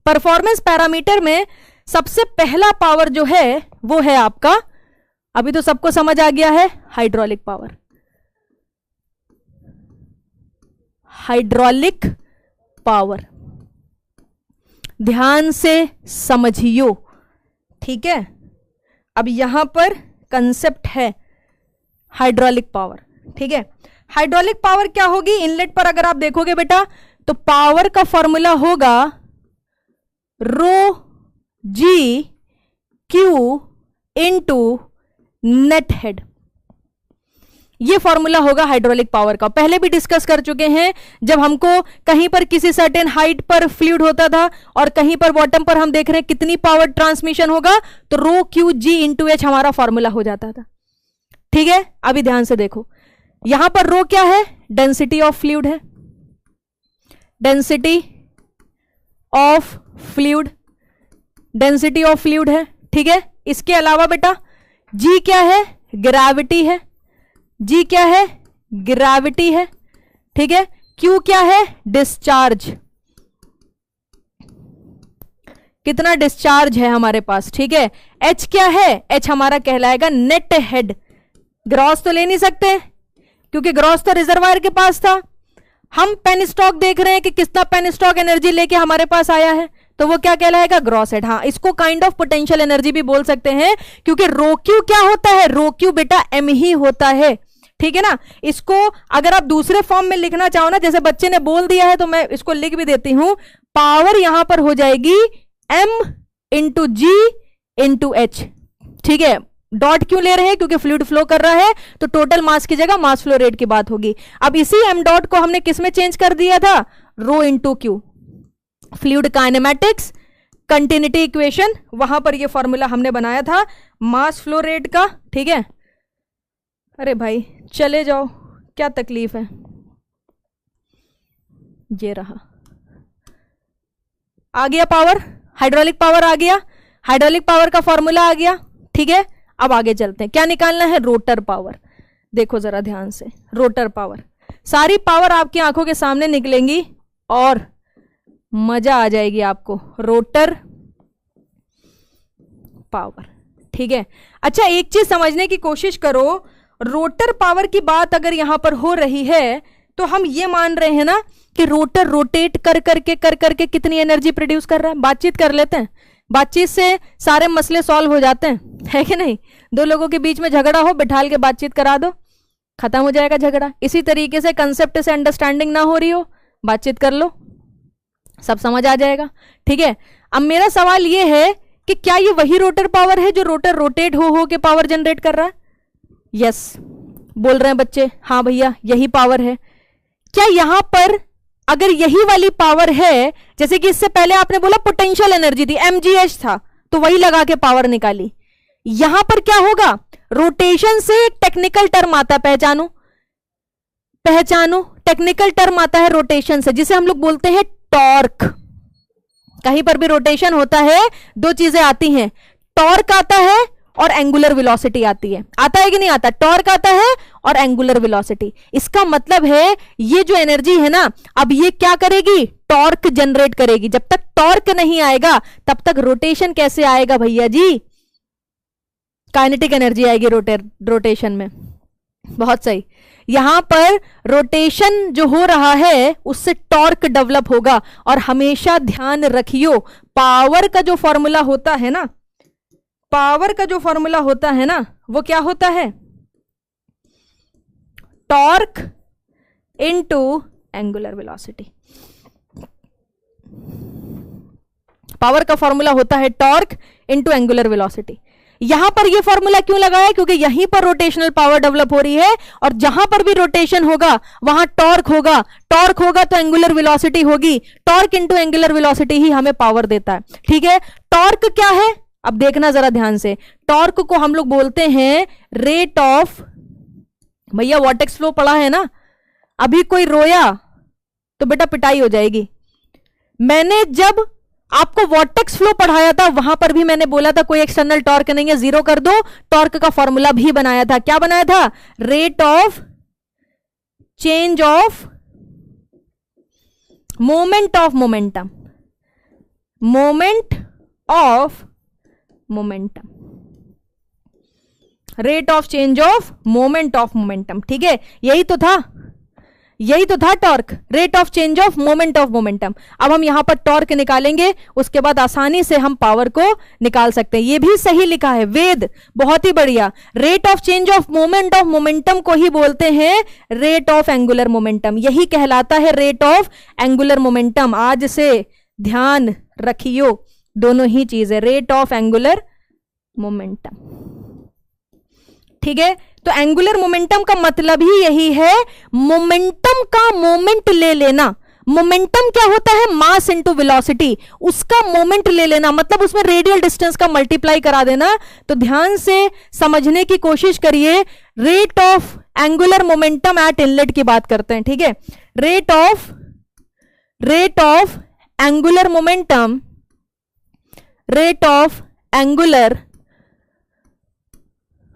परफॉर्मेंस पैरामीटर में सबसे पहला पावर जो है वो है आपका, अभी तो सबको समझ आ गया है, हाइड्रोलिक पावर। हाइड्रोलिक पावर ध्यान से समझियो, ठीक है। अब यहां पर कंसेप्ट है हाइड्रोलिक पावर, ठीक है। हाइड्रोलिक पावर क्या होगी, इनलेट पर अगर आप देखोगे बेटा तो पावर का फॉर्मूला होगा rho g Q into net head. ये फॉर्मूला होगा हाइड्रोलिक पावर का, पहले भी डिस्कस कर चुके हैं। जब हमको कहीं पर किसी सर्टेन हाइट पर फ्लूइड होता था और कहीं पर बॉटम पर हम देख रहे हैं कितनी पावर ट्रांसमिशन होगा, तो रो क्यू जी इंटू एच हमारा फॉर्मूला हो जाता था, ठीक है। अभी ध्यान से देखो, यहां पर रो क्या है, डेंसिटी ऑफ फ्लूइड है, density of fluid, density of fluid है, ठीक है। इसके अलावा बेटा जी क्या है, ग्रेविटी है, जी क्या है, ग्रेविटी है, ठीक है। क्यू क्या है, डिस्चार्ज, कितना डिस्चार्ज है हमारे पास, ठीक है। एच क्या है, एच हमारा कहलाएगा नेट हेड। ग्रॉस तो ले नहीं सकते क्योंकि ग्रॉस तो रिजर्वायर के पास था। हम पेनस्टॉक देख रहे हैं कि कितना पेनस्टॉक एनर्जी लेके हमारे पास आया है, तो वो क्या कहलाएगा, ग्रॉस हेड। हाँ, इसको काइंड ऑफ पोटेंशियल एनर्जी भी बोल सकते हैं, क्योंकि रो क्यू क्या होता है, रो क्यू बेटा एम ही होता है, ठीक है ना। इसको अगर आप दूसरे फॉर्म में लिखना चाहो ना, जैसे बच्चे ने बोल दिया है तो मैं इसको लिख भी देती हूं, पावर यहां पर हो जाएगी m इंटू जी इंटू एच, ठीक है। डॉट क्यों ले रहे हैं, क्योंकि फ्लूइड फ्लो कर रहा है, तो टोटल मास की जगह मास फ्लो रेट की बात होगी। अब इसी m डॉट को हमने किस में चेंज कर दिया था, rho into Q, fluid kinematics continuity equation, वहां पर ये फॉर्मूला हमने बनाया था मास फ्लो रेट का, ठीक है। अरे भाई चले जाओ, क्या तकलीफ है, ये रहा, आ गया पावर, हाइड्रोलिक पावर आ गया, हाइड्रोलिक पावर का फॉर्मूला आ गया, ठीक है। अब आगे चलते हैं, क्या निकालना है, रोटर पावर। देखो जरा ध्यान से, रोटर पावर, सारी पावर आपकी आंखों के सामने निकलेंगी और मजा आ जाएगी आपको। रोटर पावर, ठीक है। अच्छा एक चीज समझने की कोशिश करो, रोटर पावर की बात अगर यहां पर हो रही है तो हम ये मान रहे हैं ना कि रोटर रोटेट कर करके कितनी एनर्जी प्रोड्यूस कर रहा है। बातचीत कर लेते हैं, बातचीत से सारे मसले सॉल्व हो जाते हैं, है कि नहीं। दो लोगों के बीच में झगड़ा हो, बिठाल के बातचीत करा दो, खत्म हो जाएगा झगड़ा। इसी तरीके से कंसेप्ट से अंडरस्टैंडिंग ना हो रही हो, बातचीत कर लो, सब समझ आ जाएगा। ठीक है, अब मेरा सवाल ये है कि क्या ये वही रोटर पावर है जो रोटर रोटेट हो के पावर जनरेट कर रहा है? यस, बोल रहे हैं बच्चे, हाँ भैया यही पावर है। क्या यहां पर अगर यही वाली पावर है, जैसे कि इससे पहले आपने बोला पोटेंशियल एनर्जी थी, mgh था, तो वही लगा के पावर निकाली, यहां पर क्या होगा? रोटेशन से एक टेक्निकल टर्म आता है, पहचानो पहचानो, टेक्निकल टर्म आता है रोटेशन से, जिसे हम लोग बोलते हैं टॉर्क। कहीं पर भी रोटेशन होता है, दो चीजें आती हैं, टॉर्क आता है और एंगुलर वेलोसिटी आती है। आता है कि नहीं आता? टॉर्क आता है और एंगुलर वेलोसिटी। इसका मतलब है ये जो एनर्जी है ना, अब ये क्या करेगी? टॉर्क जनरेट करेगी। जब तक टॉर्क नहीं आएगा तब तक रोटेशन कैसे आएगा भैया जी? काइनेटिक एनर्जी आएगी रोटेशन में। बहुत सही, यहां पर रोटेशन जो हो रहा है उससे टॉर्क डेवलप होगा। और हमेशा ध्यान रखियो, पावर का जो फॉर्मूला होता है ना, पावर का जो फॉर्मूला होता है ना, वो क्या होता है? Torque into angular velocity. Power का फॉर्मूला होता है टॉर्क इनटू एंगुलर वेलोसिटी। यहां पर ये फॉर्मूला क्यों लगाया? क्योंकि यहीं पर रोटेशनल पावर डेवलप हो रही है, और जहां पर भी रोटेशन होगा वहां टॉर्क होगा, टॉर्क होगा तो एंगुलर वेलोसिटी होगी, टॉर्क इनटू एंगुलर वेलोसिटी ही हमें पावर देता है। ठीक है, टॉर्क क्या है? अब देखना जरा ध्यान से, टॉर्क को हम लोग बोलते हैं रेट ऑफ, भैया वॉर्टेक्स फ्लो पढ़ा है ना, अभी कोई रोया तो बेटा पिटाई हो जाएगी। मैंने जब आपको वॉर्टेक्स फ्लो पढ़ाया था वहां पर भी मैंने बोला था कोई एक्सटर्नल टॉर्क नहीं है, जीरो कर दो। टॉर्क का फॉर्मूला भी बनाया था, क्या बनाया था? Rate of change of moment of momentum, moment of momentum, rate of change of moment of momentum. ठीक है, यही तो था, यही तो था torque, rate of change of moment of momentum. अब हम यहां पर टॉर्क निकालेंगे, उसके बाद आसानी से हम पावर को निकाल सकते हैं। ये भी सही लिखा है वेद, बहुत ही बढ़िया। Rate of change of moment of momentum को ही बोलते हैं रेट ऑफ एंगुलर मोमेंटम, यही कहलाता है रेट ऑफ एंगुलर मोमेंटम। आज से ध्यान रखियो दोनों ही चीजें, रेट ऑफ एंगुलर मोमेंटम। ठीक है, तो एंगुलर मोमेंटम का मतलब ही यही है, मोमेंटम का मोमेंट ले लेना। मोमेंटम क्या होता है? मास इनटू वेलोसिटी, उसका मोमेंट ले लेना, मतलब उसमें रेडियल डिस्टेंस का मल्टीप्लाई करा देना। तो ध्यान से समझने की कोशिश करिए, rate of angular momentum eight inlet की बात करते हैं। ठीक है, rate of angular momentum, rate of angular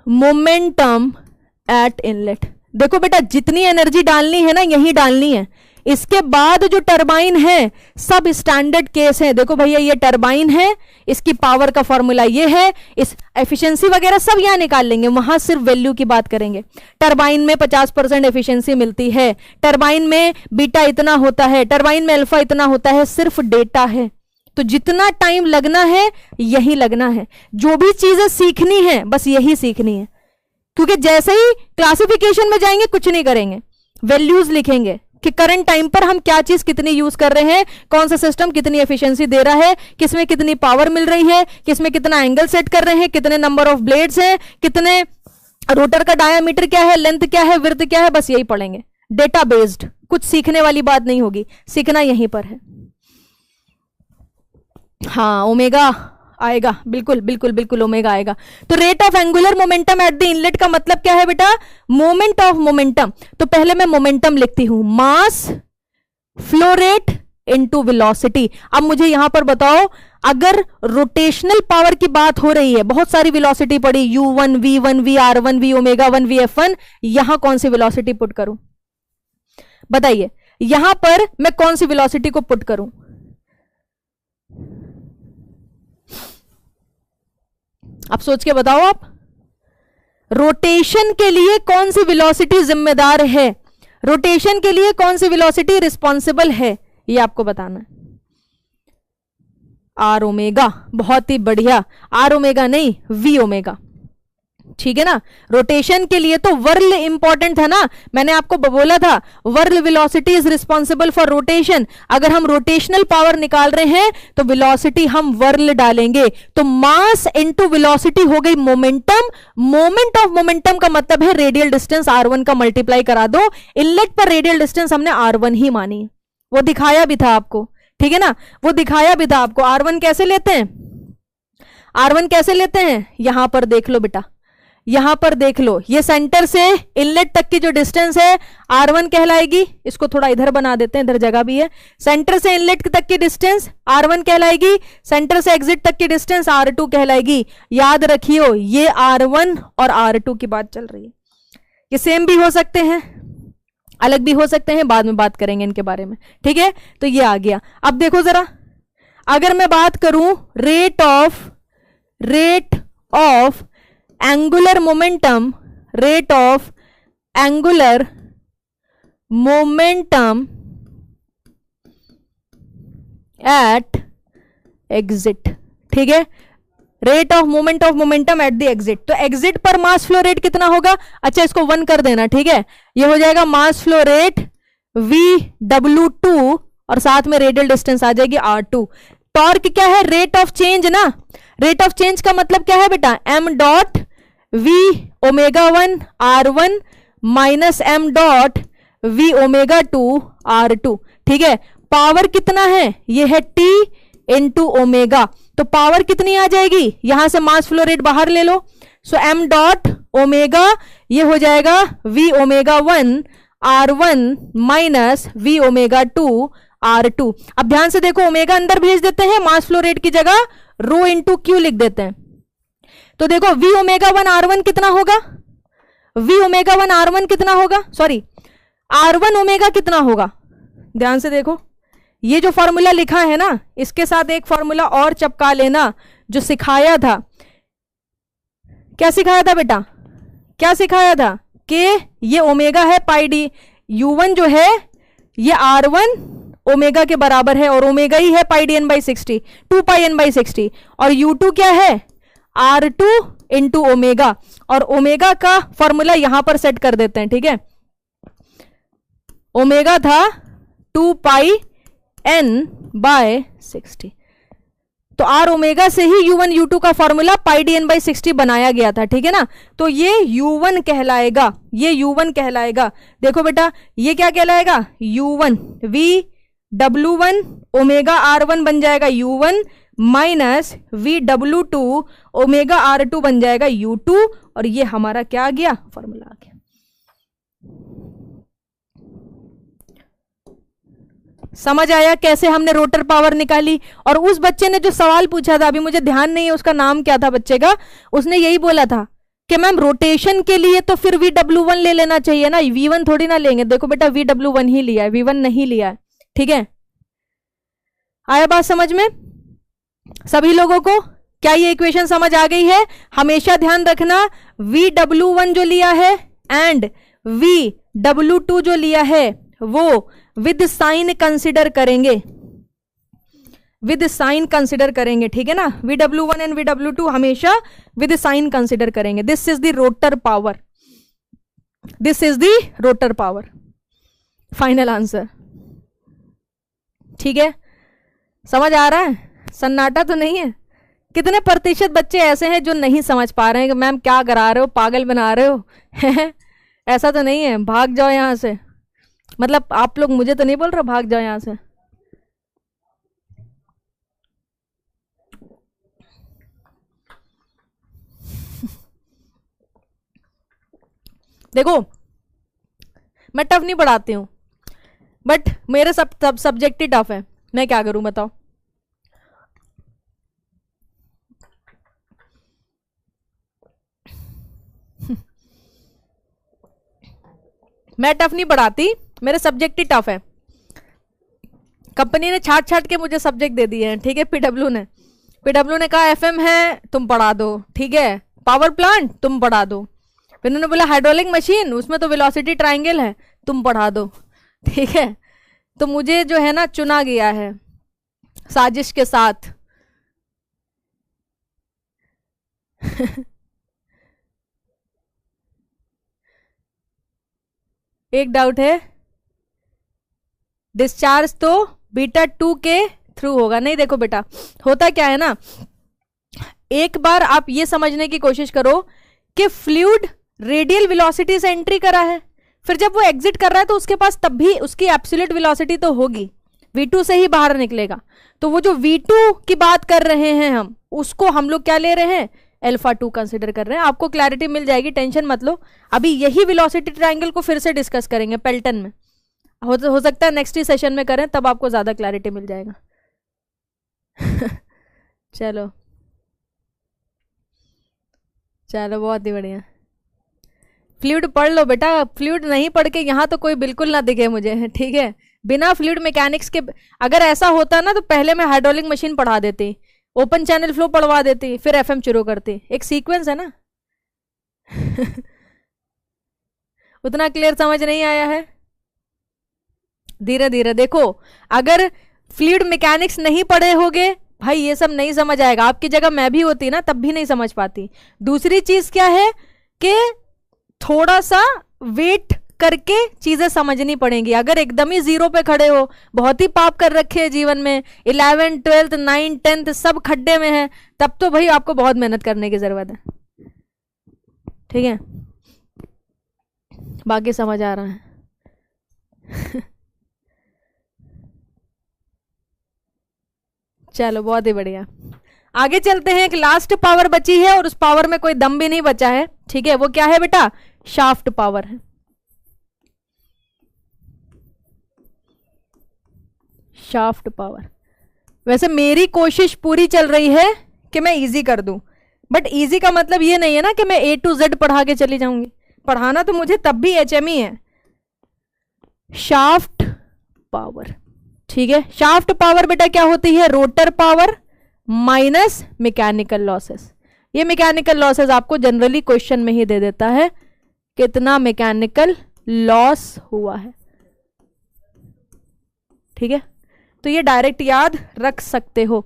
momentum eight inlet. देखो बेटा, जितनी एनर्जी डालनी है ना यही डालनी है, इसके बाद जो टरबाइन है सब स्टैंडर्ड केस है। देखो भैया, ये टरबाइन है, इसकी पावर का फॉर्मूला ये है, इस एफिशिएंसी वगैरह सब यहां निकाल लेंगे, वहां सिर्फ वैल्यू की बात करेंगे। टरबाइन में 50% एफिशिएंसी मिलती है, टरबाइन में बीटा इतना होता है, टरबाइन में अल्फा इतना होता है, सिर्फ डेटा है। तो जितना टाइम लगना है यही लगना है, जो भी चीजें सीखनी है बस यही सीखनी है। क्योंकि जैसे ही क्लासिफिकेशन में जाएंगे कुछ नहीं करेंगे, वैल्यूज लिखेंगे कि करंट टाइम पर हम क्या चीज कितनी यूज कर रहे हैं, कौन सा सिस्टम कितनी एफिशिएंसी दे रहा है, किसमें कितनी पावर मिल रही है, किसमें कितना एंगल सेट कर रहे हैं, कितने नंबर ऑफ ब्लेड्स हैं, कितने रोटर का डायामीटर क्या है, लेंथ क्या है, विड्थ क्या है, बस यही पढ़ेंगे। डेटा बेस्ड, कुछ सीखने वाली बात नहीं होगी, सीखना यहीं पर है। हाँ, ओमेगा आएगा, बिल्कुल बिल्कुल बिल्कुल ओमेगा आएगा। तो rate of angular momentum at the inlet का मतलब क्या है बेटा? Moment of momentum. तो पहले मैं मोमेंटम लिखती हूं, mass flow rate into velocity. अब मुझे यहां पर बताओ, अगर रोटेशनल पावर की बात हो रही है, बहुत सारी वेलोसिटी पड़ी, u1 v1 vr1 v omega 1 vf1, यहां कौन सी वेलोसिटी पुट करूं? बताइए, यहां पर मैं कौन सी वेलोसिटी को पुट करूं? अब सोच के बताओ आप, रोटेशन के लिए कौन सी वेलोसिटी जिम्मेदार है, रोटेशन के लिए कौन सी वेलोसिटी रिस्पॉन्सिबल है, ये आपको बताना है। आर ओमेगा, बहुत ही बढ़िया, आर ओमेगा नहीं वी ओमेगा। ठीक है ना। रोटेशन के लिए तो वर्ल इंपॉर्टेंट है ना, मैंने आपको बोला था whirl velocity is responsible for rotation. अगर हम रोटेशनल पावर निकाल रहे हैं तो वेलोसिटी हम वर्ल डालेंगे, तो मास इनटू वेलोसिटी हो गई मोमेंटम। मोमेंट ऑफ मोमेंटम का मतलब है रेडियल डिस्टेंस r1 का मल्टीप्लाई करा दो। इनलेट पर रेडियल डिस्टेंस हमने r1 ही मानी, वो दिखाया भी था आपको, ठीक है ना, वो दिखाया भी था आपको। r1 कैसे लेते हैं, r1 कैसे लेते हैं, यहां पर देख लो बेटा, यहां पर देख लो, ये सेंटर से इनलेट तक की जो डिस्टेंस है r1 कहलाएगी। इसको थोड़ा इधर बना देते हैं, इधर जगह भी है। सेंटर से इनलेट तक की डिस्टेंस r1 कहलाएगी, सेंटर से एग्जिट तक की डिस्टेंस r2 कहलाएगी। याद रखियो ये r1 और r2 की बात चल रही है। ये सेम भी हो सकते हैं, अलग भी हो सकते हैं, बाद में बात करेंगे इनके बारे में, ठीक है। तो ये आ गया। अब देखो जरा, अगर मैं बात करूं rate of angular momentum, rate of angular momentum at exit, ठीक है, rate of momentum at the exit. तो एग्जिट पर मास फ्लो रेट कितना होगा, अच्छा इसको 1 कर देना, ठीक है। ये हो जाएगा मास फ्लो रेट VW2 और साथ में रेडियल डिस्टेंस आ जाएगी R2। टॉर्क क्या है, रेट ऑफ चेंज ना, रेट ऑफ चेंज का मतलब क्या है बेटा, m dot v ω1 R1 minus m dot v ω2 R2, ठीक है। पावर कितना है, ये है T इंटू ओमेगा, तो पावर कितनी आ जाएगी, यहां से मास फ्लो रेट बाहर ले लो, सो m डॉट ओमेगा ये हो जाएगा v ω1 R1 minus v ω2 R2। अब ध्यान से देखो, ओमेगा अंदर भेज देते हैं, मास फ्लो रेट की जगह रो इंटू क्यू लिख देते हैं। तो देखो v ω1 R1 कितना होगा, v ω1 R1 कितना होगा, सॉरी R1 ओमेगा कितना होगा। ध्यान से देखो, ये जो फॉर्मूला लिखा है ना, इसके साथ एक फॉर्मूला और चिपका लेना जो सिखाया था। क्या सिखाया था बेटा, क्या सिखाया था कि ये ओमेगा है पाई डी, U1 जो है ये R1 ओमेगा के बराबर है और ओमेगा ही है pi D N by 60, 2 pi N by 60, और U2 क्या है R2 इंटू ओमेगा, और ओमेगा का फॉर्मूला यहां पर सेट कर देते हैं, ठीक है। ओमेगा था 2 पाई n बाय 60, तो R ओमेगा से ही U1 U2 का formula pi D N by 60 बनाया गया था, ठीक है ना। तो ये U1 कहलाएगा, ये U1 कहलाएगा। देखो बेटा ये क्या कहलाएगा, U1 VW1 ओमेगा R1 बन जाएगा U1 minus VW2 omega R2 बन जाएगा U2, और ये हमारा क्या आ गया, फॉर्मूला आ गया। समझ आया कैसे हमने रोटर पावर निकाली। और उस बच्चे ने जो सवाल पूछा था, अभी मुझे ध्यान नहीं है उसका नाम क्या था बच्चे का, उसने यही बोला था कि मैम रोटेशन के लिए तो फिर VW1 ले लेना चाहिए ना, V1 थोड़ी ना लेंगे। देखो बेटा VW1 ही लिया है, V1 नहीं लिया है, ठीक है। आया बात समझ में सभी लोगों को, क्या ये इक्वेशन समझ आ गई है। हमेशा ध्यान रखना VW1 जो लिया है एंड VW2 जो लिया है वो विद साइन कंसिडर करेंगे, विद साइन कंसिडर करेंगे, ठीक है ना। VW1 एंड VW2 हमेशा विद साइन कंसिडर करेंगे। This is the rotor power, this is the rotor power, final answer, ठीक है। समझ आ रहा है, सन्नाटा तो नहीं है। कितने प्रतिशत बच्चे ऐसे हैं जो नहीं समझ पा रहे हैं कि मैम क्या करा रहे हो, पागल बना रहे हो ऐसा तो नहीं है, भाग जाओ यहां से। मतलब आप लोग मुझे तो नहीं बोल रहे भाग जाओ यहां से। देखो मैं टफ नहीं पढ़ाती हूं, बट मेरे सब सब्जेक्ट ही टफ है, मैं क्या करूं बताओ। मैं टफ नहीं पढ़ाती, मेरे सब्जेक्ट ही टफ है। कंपनी ने छाट छाट के मुझे सब्जेक्ट दे दिए हैं, ठीक है। पीडब्ल्यू ने कहा एफएम है तुम पढ़ा दो, ठीक है, पावर प्लांट तुम पढ़ा दो, फिर उन्होंने बोला हाइड्रोलिक मशीन उसमें तो वेलोसिटी ट्रायंगल है तुम पढ़ा दो, ठीक है। तो मुझे जो है ना चुना गया है साजिश के साथ एक डाउट है, डिस्चार्ज तो बीटा 2 के थ्रू होगा। नहीं देखो बेटा, होता क्या है ना, एक बार आप ये समझने की कोशिश करो कि फ्लूइड रेडियल वेलोसिटी से एंट्री करा है, फिर जब वो एग्जिट कर रहा है तो उसके पास तब भी उसकी एब्सोल्यूट वेलोसिटी तो होगी, v2 से ही बाहर निकलेगा। तो वो जो v2 की बात कर रहे हैं हम, उसको हम लोग क्या ले रहे हैं, अल्फा 2 कंसिडर कर रहे हैं। आपको क्लैरिटी मिल जाएगी, टेंशन मत लो। अभी यही वेलोसिटी ट्रायंगल को फिर से डिस्कस करेंगे पेल्टन में, हो सकता है नेक्स्ट सेशन में करें, तब आपको ज्यादा क्लैरिटी मिल जाएगा। चलो चलो, बहुत ही बढ़िया। फ्लूइड पढ़ लो बेटा, फ्लूइड नहीं पढ़ के यहाँ तो कोई बिल्कुल ना दिखे मुझे, ठीक है। बिना फ्लूइड मैकेनिक्स के, अगर ऐसा होता ना तो पहले मैं हाइड्रोलिक मशीन पढ़ा देती, ओपन चैनल फ्लो पढ़वा देती, फिर एफएम शुरू करती। एक सीक्वेंस है ना। उतना क्लियर समझ नहीं आया है, धीरे धीरे देखो। अगर फ्लूइड मैकेनिक्स नहीं पढ़े होगे भाई, ये सब नहीं समझ आएगा। आपकी जगह मैं भी होती ना, तब भी नहीं समझ पाती। दूसरी चीज क्या है कि थोड़ा सा वेट करके चीजें समझनी पड़ेंगी। अगर एकदम ही जीरो पे खड़े हो, बहुत ही पाप कर रखे हैं जीवन में, 11th 12th 9th 10th सब खड्डे में है, तब तो भाई आपको बहुत मेहनत करने की जरूरत है, ठीक है। बाकी समझ आ रहा है। चलो बहुत ही बढ़िया, आगे चलते हैं। एक लास्ट पावर बची है और उस पावर में कोई दम भी नहीं बचा है, ठीक है। वो क्या है बेटा, शाफ्ट पावर है। शाफ्ट पावर, वैसे मेरी कोशिश पूरी चल रही है कि मैं इजी कर दूं, बट इजी का मतलब ये नहीं है ना कि मैं A to Z पढ़ा के चली जाऊंगी। पढ़ाना तो मुझे तब भी HME है। शाफ्ट पावर, ठीक है। शाफ्ट पावर बेटा क्या होती है, rotor power minus mechanical losses. ये मैकेनिकल लॉसेस आपको जनरली क्वेश्चन में ही दे देता है, कितना मैकेनिकल लॉस हुआ है, ठीक है। तो ये डायरेक्ट याद रख सकते हो,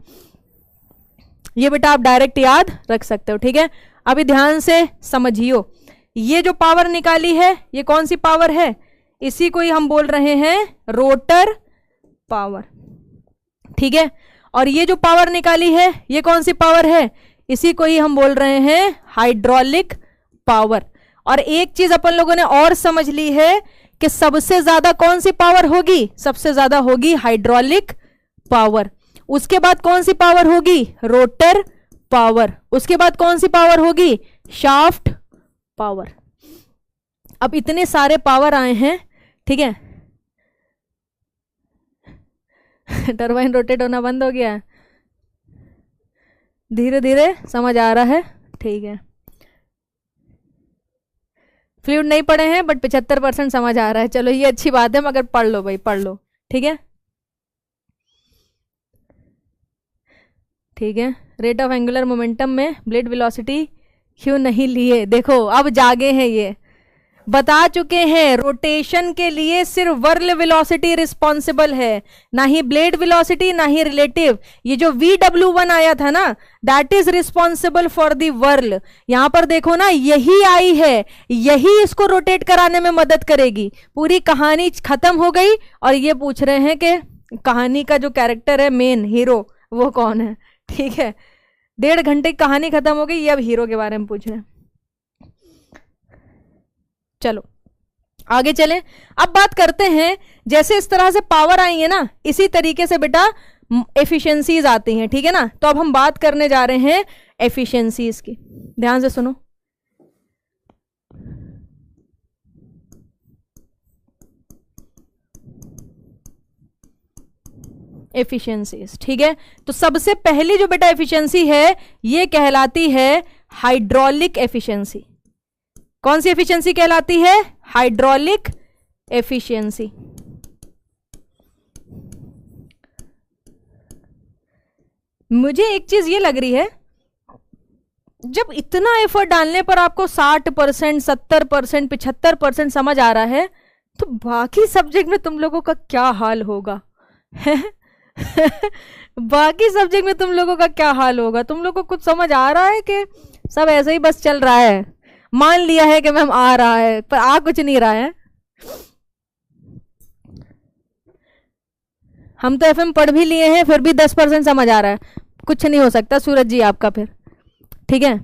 ये बेटा आप डायरेक्ट याद रख सकते हो, ठीक है। अभी ध्यान से समझियो, ये जो पावर निकाली है ये कौन सी पावर है, इसी को ही हम बोल रहे हैं रोटर पावर, ठीक है। और ये जो पावर निकाली है ये कौन सी पावर है, इसी को ही हम बोल रहे हैं हाइड्रोलिक पावर। और एक चीज अपन लोगों ने और समझ ली है कि सबसे ज्यादा कौन सी पावर होगी, सबसे ज्यादा होगी हाइड्रोलिक पावर। उसके बाद कौन सी पावर होगी, रोटर पावर। उसके बाद कौन सी पावर होगी, शाफ्ट पावर। अब इतने सारे पावर आए हैं, ठीक है। टरबाइन रोटेट होना बंद हो गया, धीरे धीरे समझ आ रहा है, ठीक है। फ्लूइड नहीं पढ़े हैं बट 75% समझ आ रहा है, चलो ये अच्छी बात है, मगर पढ़ लो भाई, पढ़ लो, ठीक है, ठीक है। रेट ऑफ एंगुलर मोमेंटम में ब्लेड वेलोसिटी क्यों नहीं लिए, देखो अब जागे हैं, ये बता चुके हैं। रोटेशन के लिए सिर्फ वर्ल वेलोसिटी रिस्पॉन्सिबल है, ना ही ब्लेड वेलोसिटी ना ही रिलेटिव। ये जो VW1 आया था ना, that is responsible for the whirl. यहां पर देखो ना, यही आई है, यही इसको रोटेट कराने में मदद करेगी। पूरी कहानी खत्म हो गई और ये पूछ रहे हैं कि कहानी का जो कैरेक्टर है, मेन हीरो, वो कौन है, ठीक है। 1.5 घंटे कहानी खत्म हो गई, ये अब हीरो के बारे में पूछ रहे हैं। चलो आगे चलें। अब बात करते हैं, जैसे इस तरह से पावर आई है ना, इसी तरीके से बेटा एफिशिएंसीज आती हैं, ठीक है ना। तो अब हम बात करने जा रहे हैं एफिशिएंसीज की, ध्यान से सुनो। एफिशिएंसीज, ठीक है। तो सबसे पहली जो बेटा एफिशिएंसी है, ये कहलाती है हाइड्रोलिक एफिशिएंसी। कौन सी एफिशिएंसी कहलाती है, हाइड्रोलिक एफिशिएंसी। मुझे एक चीज ये लग रही है, जब इतना एफर्ट डालने पर आपको 60%, 70%, 75% समझ आ रहा है, तो बाकी सब्जेक्ट में तुम लोगों का क्या हाल होगा। बाकी सब्जेक्ट में तुम लोगों का क्या हाल होगा। तुम लोगों को कुछ समझ आ रहा है कि सब ऐसे ही बस चल रहा है, मान लिया है कि मैम आ रहा है, पर आ कुछ नहीं रहा है। हम तो एफएम पढ़ भी लिए हैं, फिर भी 10% समझ आ रहा है। कुछ नहीं हो सकता सूरज जी आपका फिर, ठीक है।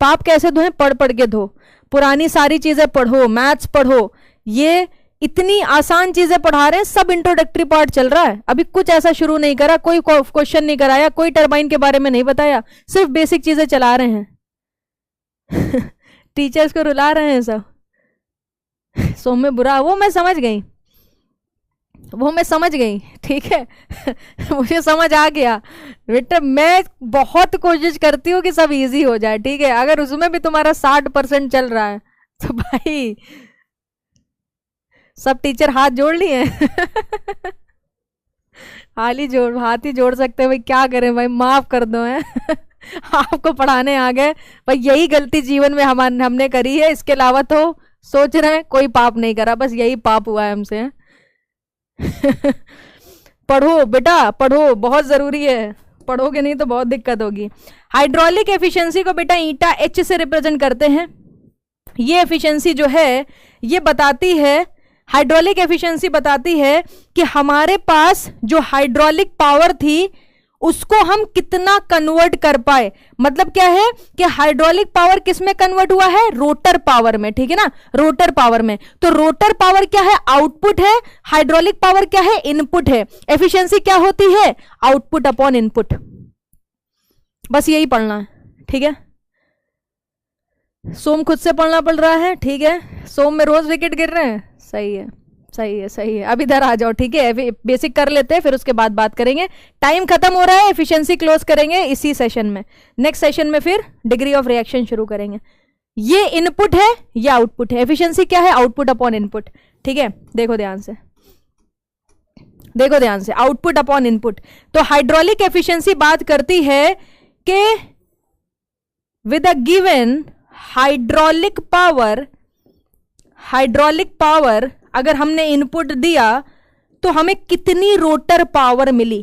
पाप कैसे धोएं? पढ़ पढ़ के धो, पुरानी सारी चीजें पढ़ो, मैथ्स पढ़ो। ये इतनी आसान चीजें पढ़ा रहे हैं, सब इंट्रोडक्टरी पार्ट चल रहा है, अभी कुछ ऐसा शुरू नहीं करा, कोई क्वेश्चन नहीं कराया, कोई टरबाइन के बारे में नहीं बताया, सिर्फ बेसिक चीजें चला रहे हैं। टीचर्स को रुला रहे हैं सब। सौम्य बुरा, वो मैं समझ गई, वो मैं समझ गई, ठीक है। मुझे समझ आ गया बेटा, मैं बहुत कोशिश करती हूँ कि सब इजी हो जाए, ठीक है। अगर उसमें भी तुम्हारा 60% चल रहा है तो भाई सब टीचर हाथ जोड़ लिए। हाथ ही जोड़ सकते हैं भाई, क्या करें भाई, माफ कर दो है। आपको पढ़ाने आ गए भाई, यही गलती जीवन में हमने करी है, इसके अलावा तो सोच रहे हैं कोई पाप नहीं करा, बस यही पाप हुआ है हमसे। पढ़ो बेटा पढ़ो, बहुत जरूरी है, पढ़ोगे नहीं तो बहुत दिक्कत होगी। हाइड्रोलिक एफिशिएंसी को बेटा ईटा एच से रिप्रेजेंट करते हैं। ये एफिशिएंसी जो है ये बताती है, हाइड्रोलिक एफिशिएंसी बताती है कि हमारे पास जो हाइड्रोलिक पावर थी उसको हम कितना कन्वर्ट कर पाए। मतलब क्या है कि हाइड्रोलिक पावर किस में कन्वर्ट हुआ है? रोटर पावर में, ठीक है ना, रोटर पावर में। तो रोटर पावर क्या है? आउटपुट है। हाइड्रोलिक पावर क्या है? इनपुट है। एफिशिएंसी क्या होती है? Output upon input. बस यही पढ़ना है, ठीक है। सोम खुद से पढ़ना पड़ रहा है, ठीक है। सोम में रोज विकेट गिर रहे हैं, सही है सही है सही है। अब इधर आ जाओ, ठीक है, बेसिक कर लेते हैं, फिर उसके बाद बात करेंगे। टाइम खत्म हो रहा है, एफिशिएंसी क्लोज करेंगे इसी सेशन में। नेक्स्ट सेशन में फिर डिग्री ऑफ रिएक्शन शुरू करेंगे। ये इनपुट है, ये आउटपुट है। एफिशिएंसी क्या है? आउटपुट अपॉन इनपुट, ठीक है। देखो ध्यान से, देखो ध्यान से, आउटपुट अपॉन इनपुट। तो हाइड्रोलिक एफिशिएंसी बात करती है कि with a given hydraulic power अगर हमने इनपुट दिया तो हमें कितनी रोटर पावर मिली,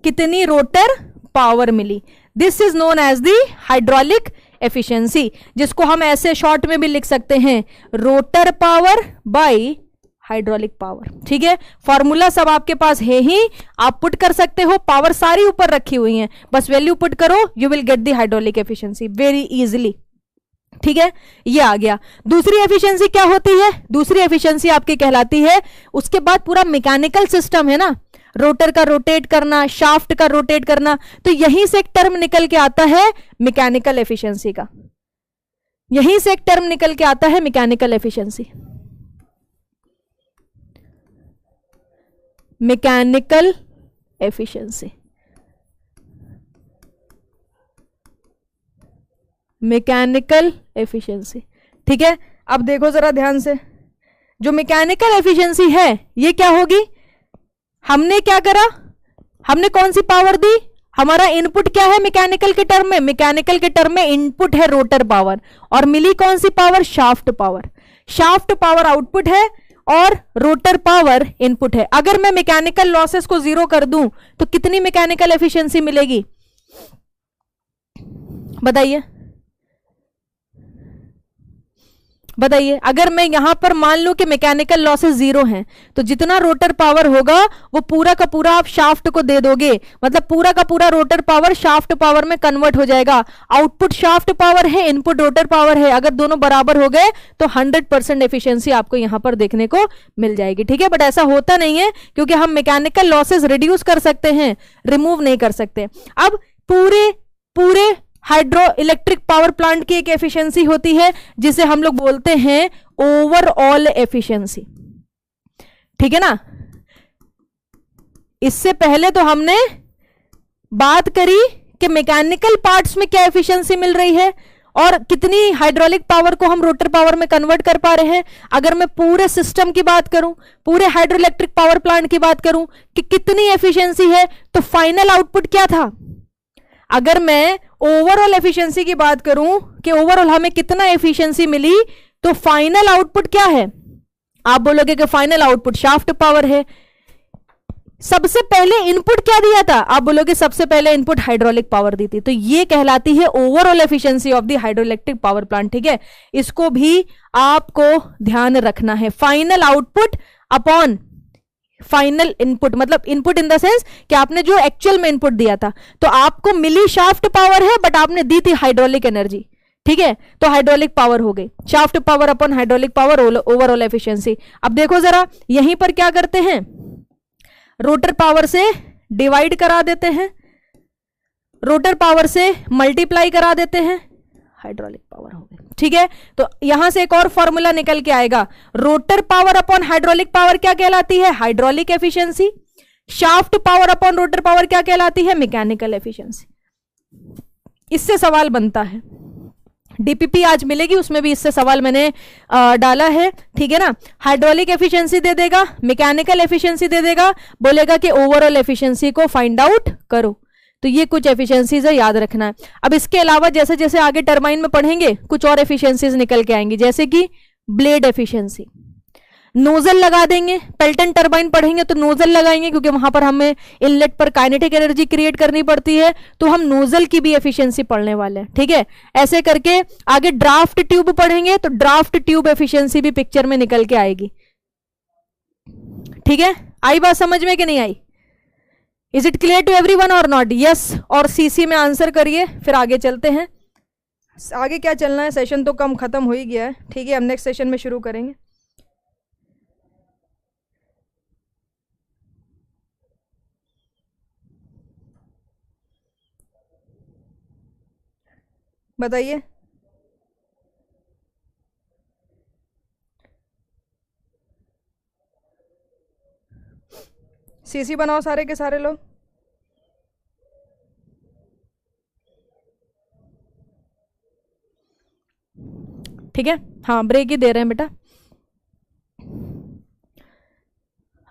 कितनी रोटर पावर मिली। This is known as the hydraulic efficiency, जिसको हम ऐसे शॉर्ट में भी लिख सकते हैं, rotor power by hydraulic power, ठीक है। फॉर्मूला सब आपके पास है ही, आप पुट कर सकते हो, पावर सारी ऊपर रखी हुई है, बस वैल्यू पुट करो, you will get the hydraulic efficiency very easily, ठीक है। ये आ गया। दूसरी एफिशिएंसी क्या होती है? दूसरी एफिशिएंसी आपकी कहलाती है, उसके बाद पूरा मैकेनिकल सिस्टम है ना, रोटर का रोटेट करना, शाफ्ट का रोटेट करना, तो यहीं से एक टर्म निकल के आता है मैकेनिकल एफिशिएंसी का, यहीं से एक टर्म निकल के आता है mechanical efficiency. Mechanical efficiency, mechanical efficiency, ठीक है। अब देखो जरा ध्यान से, जो मैकेनिकल एफिशिएंसी है ये क्या होगी? हमने क्या करा? हमने कौन सी पावर दी? हमारा इनपुट क्या है मैकेनिकल के टर्म में? मैकेनिकल के टर्म में इनपुट है रोटर पावर, और मिली कौन सी power? Shaft power. Shaft power output है और रोटर पावर इनपुट है। अगर मैं मैकेनिकल लॉसेस को 0 कर दूं तो कितनी मैकेनिकल एफिशिएंसी मिलेगी? बताइए बताइए। अगर मैं यहां पर मान लूं कि मैकेनिकल लॉसेस 0 हैं, तो जितना रोटर पावर होगा वो पूरा का पूरा आप शाफ्ट को दे दोगे, मतलब पूरा का पूरा रोटर पावर शाफ्ट पावर में कन्वर्ट हो जाएगा। आउटपुट शाफ्ट पावर है, इनपुट रोटर पावर है, अगर दोनों बराबर हो गए तो 100% एफिशिएंसी आपको यहां पर देखने को मिल जाएगी, ठीक है। बट ऐसा होता नहीं है, क्योंकि हम मैकेनिकल लॉसेस रिड्यूस कर सकते हैं, रिमूव नहीं कर सकते। अब पूरे हाइड्रो इलेक्ट्रिक पावर प्लांट की एक एफिशिएंसी होती है जिसे हम लोग बोलते हैं ओवरऑल एफिशिएंसी, ठीक है ना। इससे पहले तो हमने बात करी कि मैकेनिकल पार्ट्स में क्या एफिशिएंसी मिल रही है और कितनी हाइड्रोलिक पावर को हम रोटर पावर में कन्वर्ट कर पा रहे हैं। अगर मैं पूरे सिस्टम की बात करूं, पूरे हाइड्रो इलेक्ट्रिक पावर प्लांट की बात करूं कि कितनी एफिशिएंसी है, तो फाइनल आउटपुट क्या था? अगर मैं ओवरऑल एफिशिएंसी की बात करूं कि ओवरऑल हमें कितना एफिशिएंसी मिली, तो फाइनल आउटपुट क्या है? आप बोलोगे कि फाइनल आउटपुट शाफ्ट पावर है। सबसे पहले इनपुट क्या दिया था? आप बोलोगे सबसे पहले इनपुट हाइड्रोलिक पावर दी थी। तो ये कहलाती है overall efficiency of the hydroelectric power plant, ठीक है। इसको भी आपको ध्यान रखना है, final output upon final input, मतलब इनपुट इन द सेंस कि आपने जो एक्चुअल में इनपुट दिया था, तो आपको मिली शाफ्ट पावर है बट आपने दी थी हाइड्रोलिक एनर्जी, ठीक है, तो हाइड्रोलिक पावर हो गई, shaft power upon hydraulic power overall efficiency. अब देखो जरा यहीं पर क्या करते हैं, रोटर पावर से डिवाइड करा देते हैं, रोटर पावर से मल्टीप्लाई करा देते हैं, हाइड्रोलिक पावर हो गई, ठीक है। तो यहां से एक और फॉर्मूला निकल के आएगा, rotor power upon hydraulic power क्या कहलाती है, hydraulic efficiency. Shaft power upon rotor power क्या कहलाती है, मैकेनिकल एफिशिएंसी। इससे सवाल बनता है, डीपीपी आज मिलेगी उसमें भी इससे सवाल मैंने डाला है, ठीक है ना। हाइड्रोलिक एफिशिएंसी दे देगा, मैकेनिकल एफिशिएंसी दे देगा, बोलेगा कि ओवरऑल एफिशिएंसी को फाइंड आउट करो। तो ये कुछ एफिशिएंसीज है, याद रखना है। अब इसके अलावा जैसे जैसे आगे टरबाइन में पढ़ेंगे कुछ और एफिशिएंसीज निकल के आएंगी, जैसे कि ब्लेड एफिशिएंसी, नोजल लगा देंगे, पेल्टन टरबाइन पढ़ेंगे तो नोजल लगाएंगे क्योंकि वहां पर हमें इनलेट पर काइनेटिक एनर्जी क्रिएट करनी पड़ती है, तो हम नोजल की भी एफिशिएंसी पढ़ने वाले हैं, ठीक है। ऐसे करके आगे ड्राफ्ट ट्यूब पढ़ेंगे तो ड्राफ्ट ट्यूब एफिशिएंसी भी पिक्चर में निकल के आएगी, ठीक है। आई बात समझ में कि नहीं आई? Is it clear to everyone और नॉट? यस और सीसी में आंसर करिए, फिर आगे चलते हैं। आगे क्या चलना है, सेशन तो कम खत्म हो ही गया है, ठीक है। हम नेक्स्ट सेशन में शुरू करेंगे। बताइए, सीसी बनाओ सारे के सारे लोग। ठीक है, हाँ ब्रेक ही दे रहे हैं बेटा।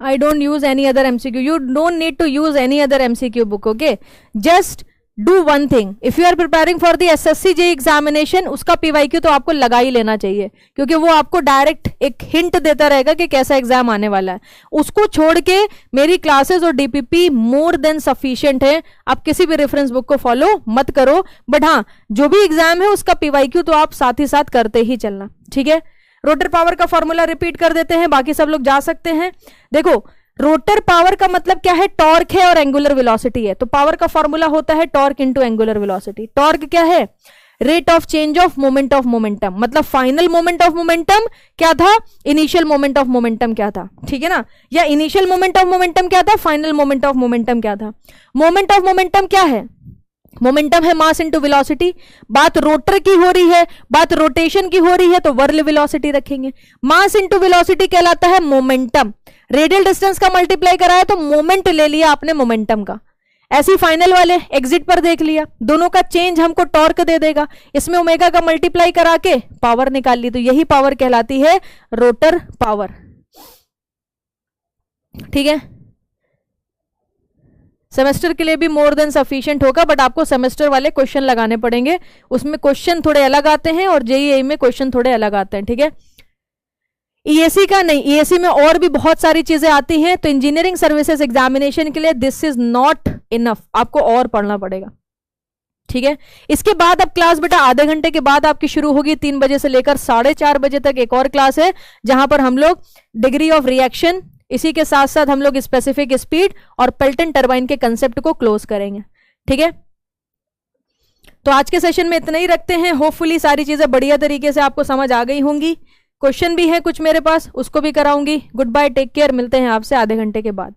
I don't use any other MCQ. You don't need to use any other MCQ book, okay? Just do one thing. If you are preparing for the SSC JEE examination, उसका PYQ तो आपको लगा ही लेना चाहिए क्योंकि वो आपको डायरेक्ट एक हिंट देता रहेगा कि कैसा एग्जाम आने वाला है। उसको छोड़ के मेरी क्लासेस और DPP मोर देन सफिशिएंट है। आप किसी भी रेफरेंस बुक को फॉलो मत करो, बट हाँ जो भी एग्जाम है उसका PYQ तो आप साथ ही साथ करते ही चलना, ठीक है। रोटर पावर का फॉर्मूला रिपीट कर देते हैं, बाकी सब लोग जा सकते हैं। देखो रोटर पावर का मतलब क्या है, टॉर्क है और एंगुलर वेलोसिटी है। तो पावर का फॉर्मूला होता है torque into angular velocity. Torque क्या है, rate of change of moment of momentum, मतलब फाइनल मोमेंट ऑफ मोमेंटम क्या था, इनिशियल मोमेंट ऑफ मोमेंटम क्या था, ठीक है ना। या इनिशियल मोमेंट ऑफ मोमेंटम क्या था, फाइनल मोमेंट ऑफ मोमेंटम क्या था। मोमेंट ऑफ मोमेंटम क्या है, मोमेंटम है मास इनटू वेलोसिटी। बात रोटर की हो रही है, बात रोटेशन की हो रही है तो वर्ल वेलोसिटी रखेंगे। मास इनटू वेलोसिटी कहलाता है मोमेंटम। रेडियल डिस्टेंस का मल्टीप्लाई कराया तो मोमेंट ले लिया आपने मोमेंटम का। ऐसी फाइनल वाले एग्जिट पर देख लिया, दोनों का चेंज हमको टॉर्क दे देगा, इसमें ओमेगा का मल्टीप्लाई करा के पावर निकाल ली, तो यही पावर कहलाती है रोटर पावर, ठीक है। सेमेस्टर के लिए भी मोर देन सफिशिएंट होगा, बट आपको सेमेस्टर वाले क्वेश्चन लगाने पड़ेंगे, उसमें क्वेश्चन थोड़े अलग आते हैं और जेईई में क्वेश्चन थोड़े अलग आते हैं, ठीक है। ईएसी का नहीं, ईएसी में और भी बहुत सारी चीजें आती हैं, तो इंजीनियरिंग सर्विसेज एग्जामिनेशन के लिए दिस इज नॉट इनफ, आपको और पढ़ना पड़ेगा, ठीक है। इसके बाद अब क्लास बेटा आधे घंटे के बाद आपकी शुरू होगी, 3 बजे से लेकर 4:30 बजे तक एक और क्लास है जहां पर हम लोग डिग्री ऑफ रिएक्शन, इसी के साथ साथ हम लोग स्पेसिफिक स्पीड और पेल्टन टरबाइन के कंसेप्ट को क्लोज करेंगे, ठीक है। तो आज के सेशन में इतना ही रखते हैं। होपफुली सारी चीजें बढ़िया तरीके से आपको समझ आ गई होंगी। क्वेश्चन भी है कुछ मेरे पास, उसको भी कराऊंगी। गुड बाय, टेक केयर, मिलते हैं आपसे आधे घंटे के बाद।